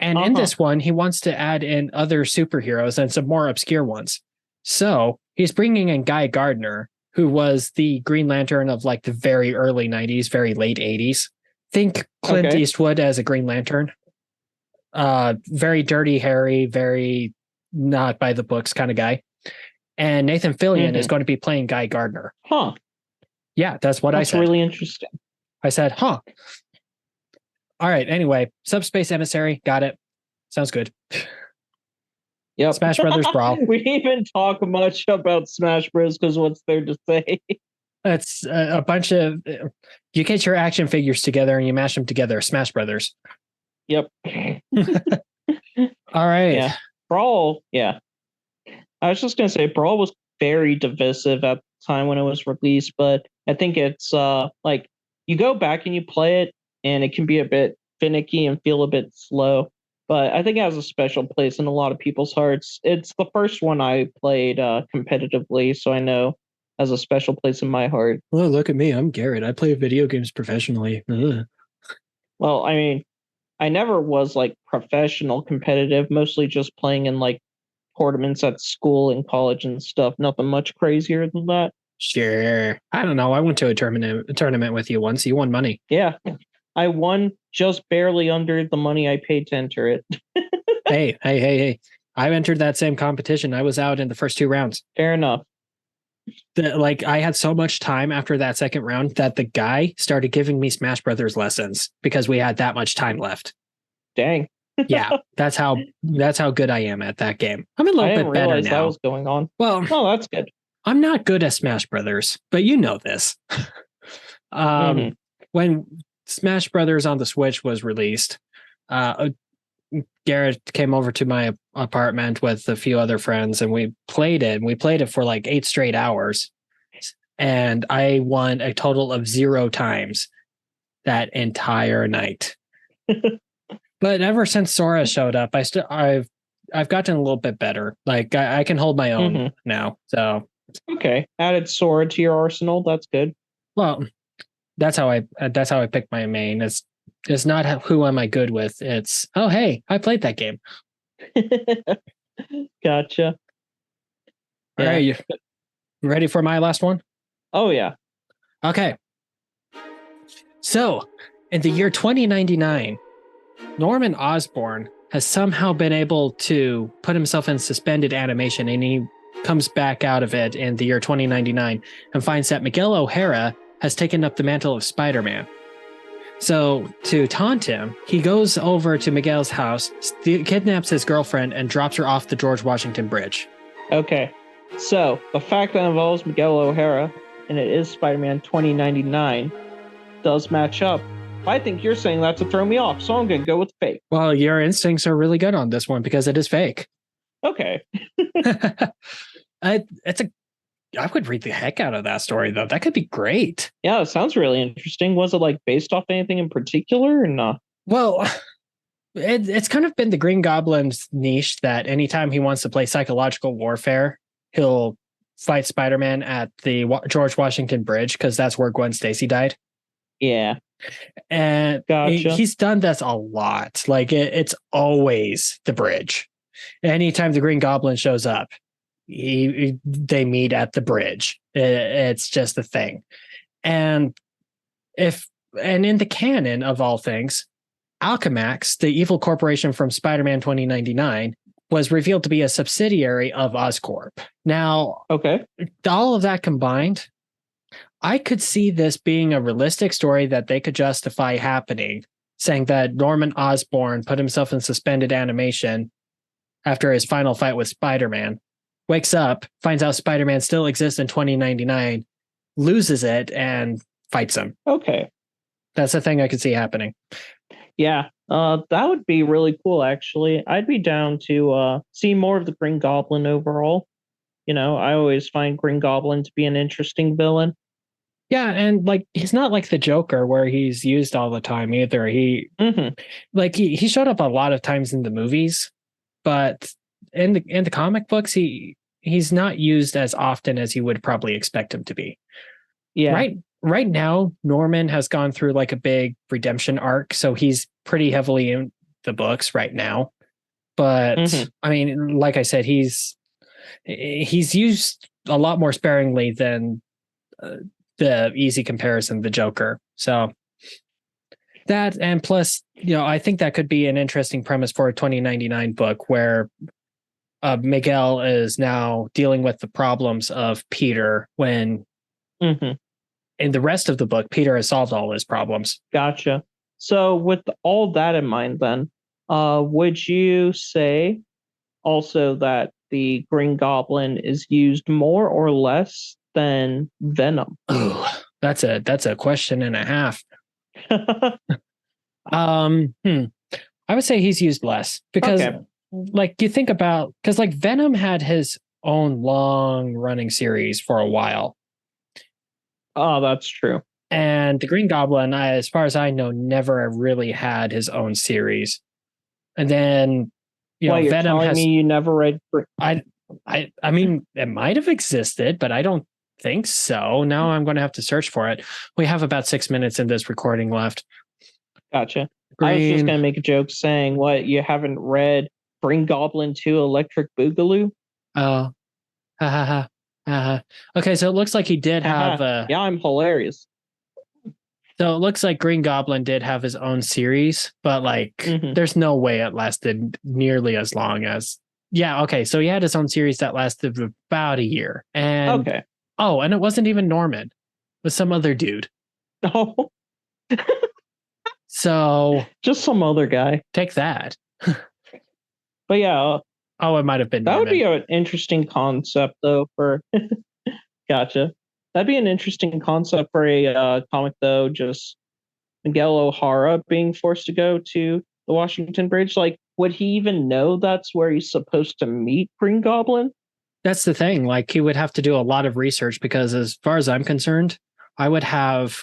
And in this one, he wants to add in other superheroes and some more obscure ones. So he's bringing in Guy Gardner, who was the Green Lantern of like the very early 90s, very late 80s. Think Clint Eastwood as a Green Lantern. Very dirty, hairy, very not by the books kind of guy. And Nathan Fillion is going to be playing Guy Gardner. Huh. Yeah, that's what I said. That's really interesting. I said, huh. All right. Anyway, Subspace Emissary. Got it. Sounds good. Yep. Smash Brothers Brawl. We even talk much about Smash Bros. Because what's there to say? It's a bunch of... You get your action figures together and you mash them together. Smash Brothers. Yep. All right. Yeah. Brawl. Yeah. I was just going to say Brawl was very divisive at the time when it was released, but I think it's like you go back and you play it and it can be a bit finicky and feel a bit slow. But I think it has a special place in a lot of people's hearts. It's the first one I played competitively, so I know it has a special place in my heart. Well, look at me. I'm Garrett. I play video games professionally. Ugh. Well, I mean, I never was like professional competitive, mostly just playing in like tournaments at school and college and stuff. Nothing much crazier than that. Sure. I don't know. I went to a tournament with you once. You won money. Yeah. I won just barely under the money I paid to enter it. Hey. I entered that same competition. I was out in the first 2 rounds. Fair enough. I had so much time after that second round that the guy started giving me Smash Brothers lessons because we had that much time left. Dang. Yeah, that's how good I am at that game. I'm a little bit better now. That was going on. Well, that's good. I'm not good at Smash Brothers, but you know this. When Smash Brothers on the Switch was released, Garrett came over to my apartment with a few other friends and we played it. We played it for like 8 straight hours. And I won a total of 0 times that entire night. But ever since Sora showed up, I've gotten a little bit better. Like I can hold my own now. So okay. Added Sora to your arsenal. That's good. Well, that's how I pick my main. It's not who am I good with. It's, oh, hey, I played that game. Gotcha. All right. You ready for my last one? Oh, yeah. Okay. So in the year 2099, Norman Osborn has somehow been able to put himself in suspended animation, and he comes back out of it in the year 2099 and finds that Miguel O'Hara has taken up the mantle of Spider-Man. So to taunt him, he goes over to Miguel's house, kidnaps his girlfriend, and drops her off the George Washington Bridge. Okay. So the fact that involves Miguel O'Hara and it is Spider-Man 2099 does match up. I think you're saying that to throw me off, so I'm going to go with fake. Well, your instincts are really good on this one because it is fake. Okay. I would read the heck out of that story, though. That could be great. Yeah, it sounds really interesting. Was it like based off anything in particular or not? Well, it's kind of been the Green Goblin's niche that anytime he wants to play psychological warfare, he'll fight Spider-Man at the George Washington Bridge because that's where Gwen Stacy died. Yeah. And Gotcha. he's done this a lot. Like it's always the bridge. Anytime the Green Goblin shows up, they meet at the bridge. It's just a thing. And in the canon of all things, Alchemax, the evil corporation from Spider-Man 2099, was revealed to be a subsidiary of Oscorp. Now, okay, all of that combined, I could see this being a realistic story that they could justify happening, saying that Norman Osborn put himself in suspended animation after his final fight with Spider-Man, wakes up, finds out Spider-Man still exists in 2099, loses it, and fights him. Okay. That's the thing I could see happening. Yeah, that would be really cool, actually. I'd be down to see more of the Green Goblin overall. You know, I always find Green Goblin to be an interesting villain. Yeah, and like he's not like the Joker where he's used all the time either. He he showed up a lot of times in the movies, but in the comic books he's not used as often as you would probably expect him to be. Yeah. Right now, Norman has gone through like a big redemption arc, so he's pretty heavily in the books right now. But I mean, like I said, he's used a lot more sparingly than the easy comparison, the Joker. So that, and plus, I think that could be an interesting premise for a 2099 book where Miguel is now dealing with the problems of Peter when in the rest of the book, Peter has solved all his problems. Gotcha. So with all that in mind, then, would you say also that the Green Goblin is used more or less than Venom? Oh, that's a question and a half. I would say he's used less because like you think about, because like Venom had his own long running series for a while. Oh, that's true. And the Green Goblin, as far as I know, never really had his own series. And then, you're Venom telling me you never read? I mean, it might have existed, but I don't think so. Now I'm going to have to search for it. We have about 6 minutes in this recording left. Gotcha. I was just going to make a joke saying, what, you haven't read Green Goblin 2 Electric Boogaloo? Oh, ha ha ha. Okay, so it looks like he did have yeah, I'm hilarious. So it looks like Green Goblin did have his own series, but like there's no way it lasted nearly as long as okay, so he had his own series that lasted about a year. And and it wasn't even Norman. It was some other dude. Oh. So just some other guy. Take that. But yeah, it might have been that Norman. would be an interesting concept though for Gotcha. That'd be an interesting concept for a comic though, just Miguel O'Hara being forced to go to the Washington Bridge. Like, would he even know that's where he's supposed to meet Green Goblin? That's the thing. Like, he would have to do a lot of research because as far as I'm concerned, I would have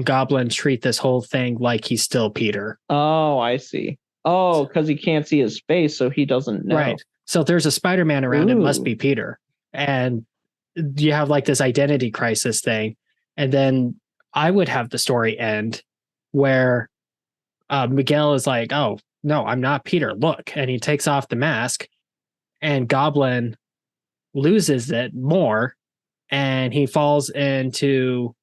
Goblin treat this whole thing like he's still Peter. Oh, I see. Oh, because he can't see his face, so he doesn't know. Right. So if there's a Spider-Man around, it must be Peter. And you have like this identity crisis thing. And then I would have the story end where Miguel is like, oh, no, I'm not Peter. Look. And he takes off the mask and Goblin loses it more and he falls into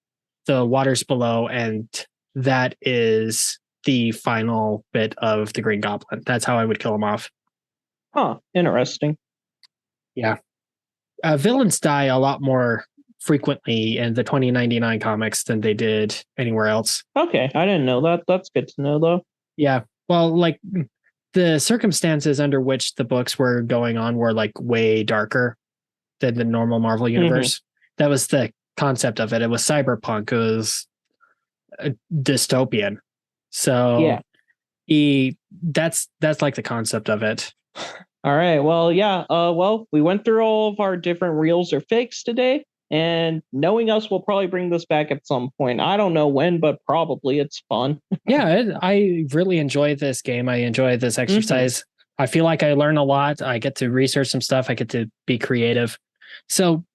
the waters below. And that is the final bit of the Green Goblin. That's how I would kill him off. Huh. Interesting. Yeah. Villains die a lot more frequently in the 2099 comics than they did anywhere else. Okay, I didn't know that. That's good to know, though. Yeah. Well, like the circumstances under which the books were going on were like way darker than the normal Marvel universe. That was the concept of it. It was cyberpunk. It was dystopian. So that's like the concept of it. All right. Well, yeah. Well, we went through all of our different reels or fakes today, and knowing us, we'll probably bring this back at some point. I don't know when, but probably. It's fun. Yeah, I really enjoy this game. I enjoy this exercise. I feel like I learn a lot. I get to research some stuff. I get to be creative. So,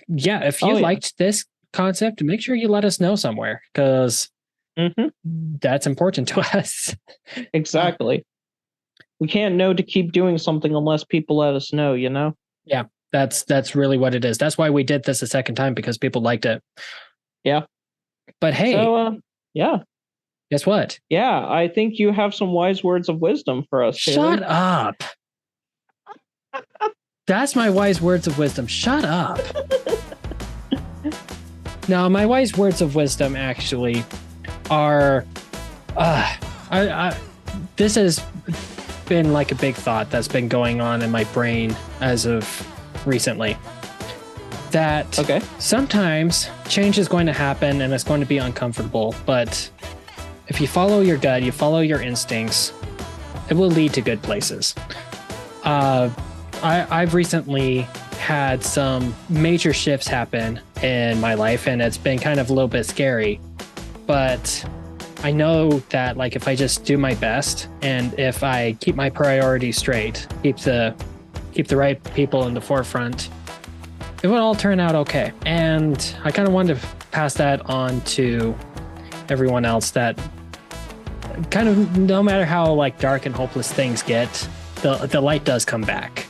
yeah, if you liked this concept, make sure you let us know somewhere, because that's important to us. Exactly. We can't know to keep doing something unless people let us know, you know? Yeah, that's really what it is. That's why we did this a second time, because people liked it. Yeah. But hey, so, yeah. Guess what? Yeah, I think you have some wise words of wisdom for us. Shut up. That's my wise words of wisdom. Shut up. Now, my wise words of wisdom actually are this has been like a big thought that's been going on in my brain as of recently. That sometimes change is going to happen and it's going to be uncomfortable, but if you follow your gut, you follow your instincts, it will lead to good places. I've recently had some major shifts happen in my life, and it's been kind of a little bit scary. But I know that, like, if I just do my best and if I keep my priorities straight, keep the right people in the forefront, it will all turn out okay. And I kind of wanted to pass that on to everyone else, that kind of no matter how like dark and hopeless things get, the light does come back,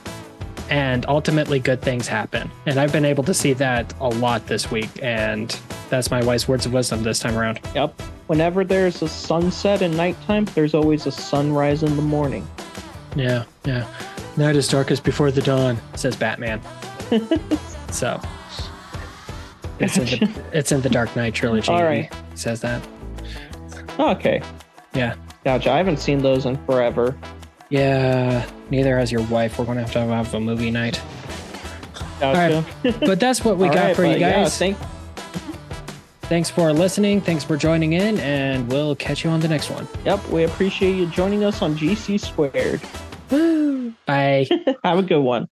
and ultimately good things happen. And I've been able to see that a lot this week, and that's my wise words of wisdom this time around. Yep. Whenever there's a sunset in nighttime, there's always a sunrise in the morning. Yeah. Night is darkest before the dawn, says Batman. So it's in the Dark Knight trilogy. All right. He says that. Okay. Yeah. Gotcha. I haven't seen those in forever. Yeah. Neither has your wife. We're going to have a movie night. Gotcha. All right. But that's what we got for you guys. Yeah, Thanks for listening. Thanks for joining in, and we'll catch you on the next one. Yep. We appreciate you joining us on GC Squared. Woo. Bye. Have a good one.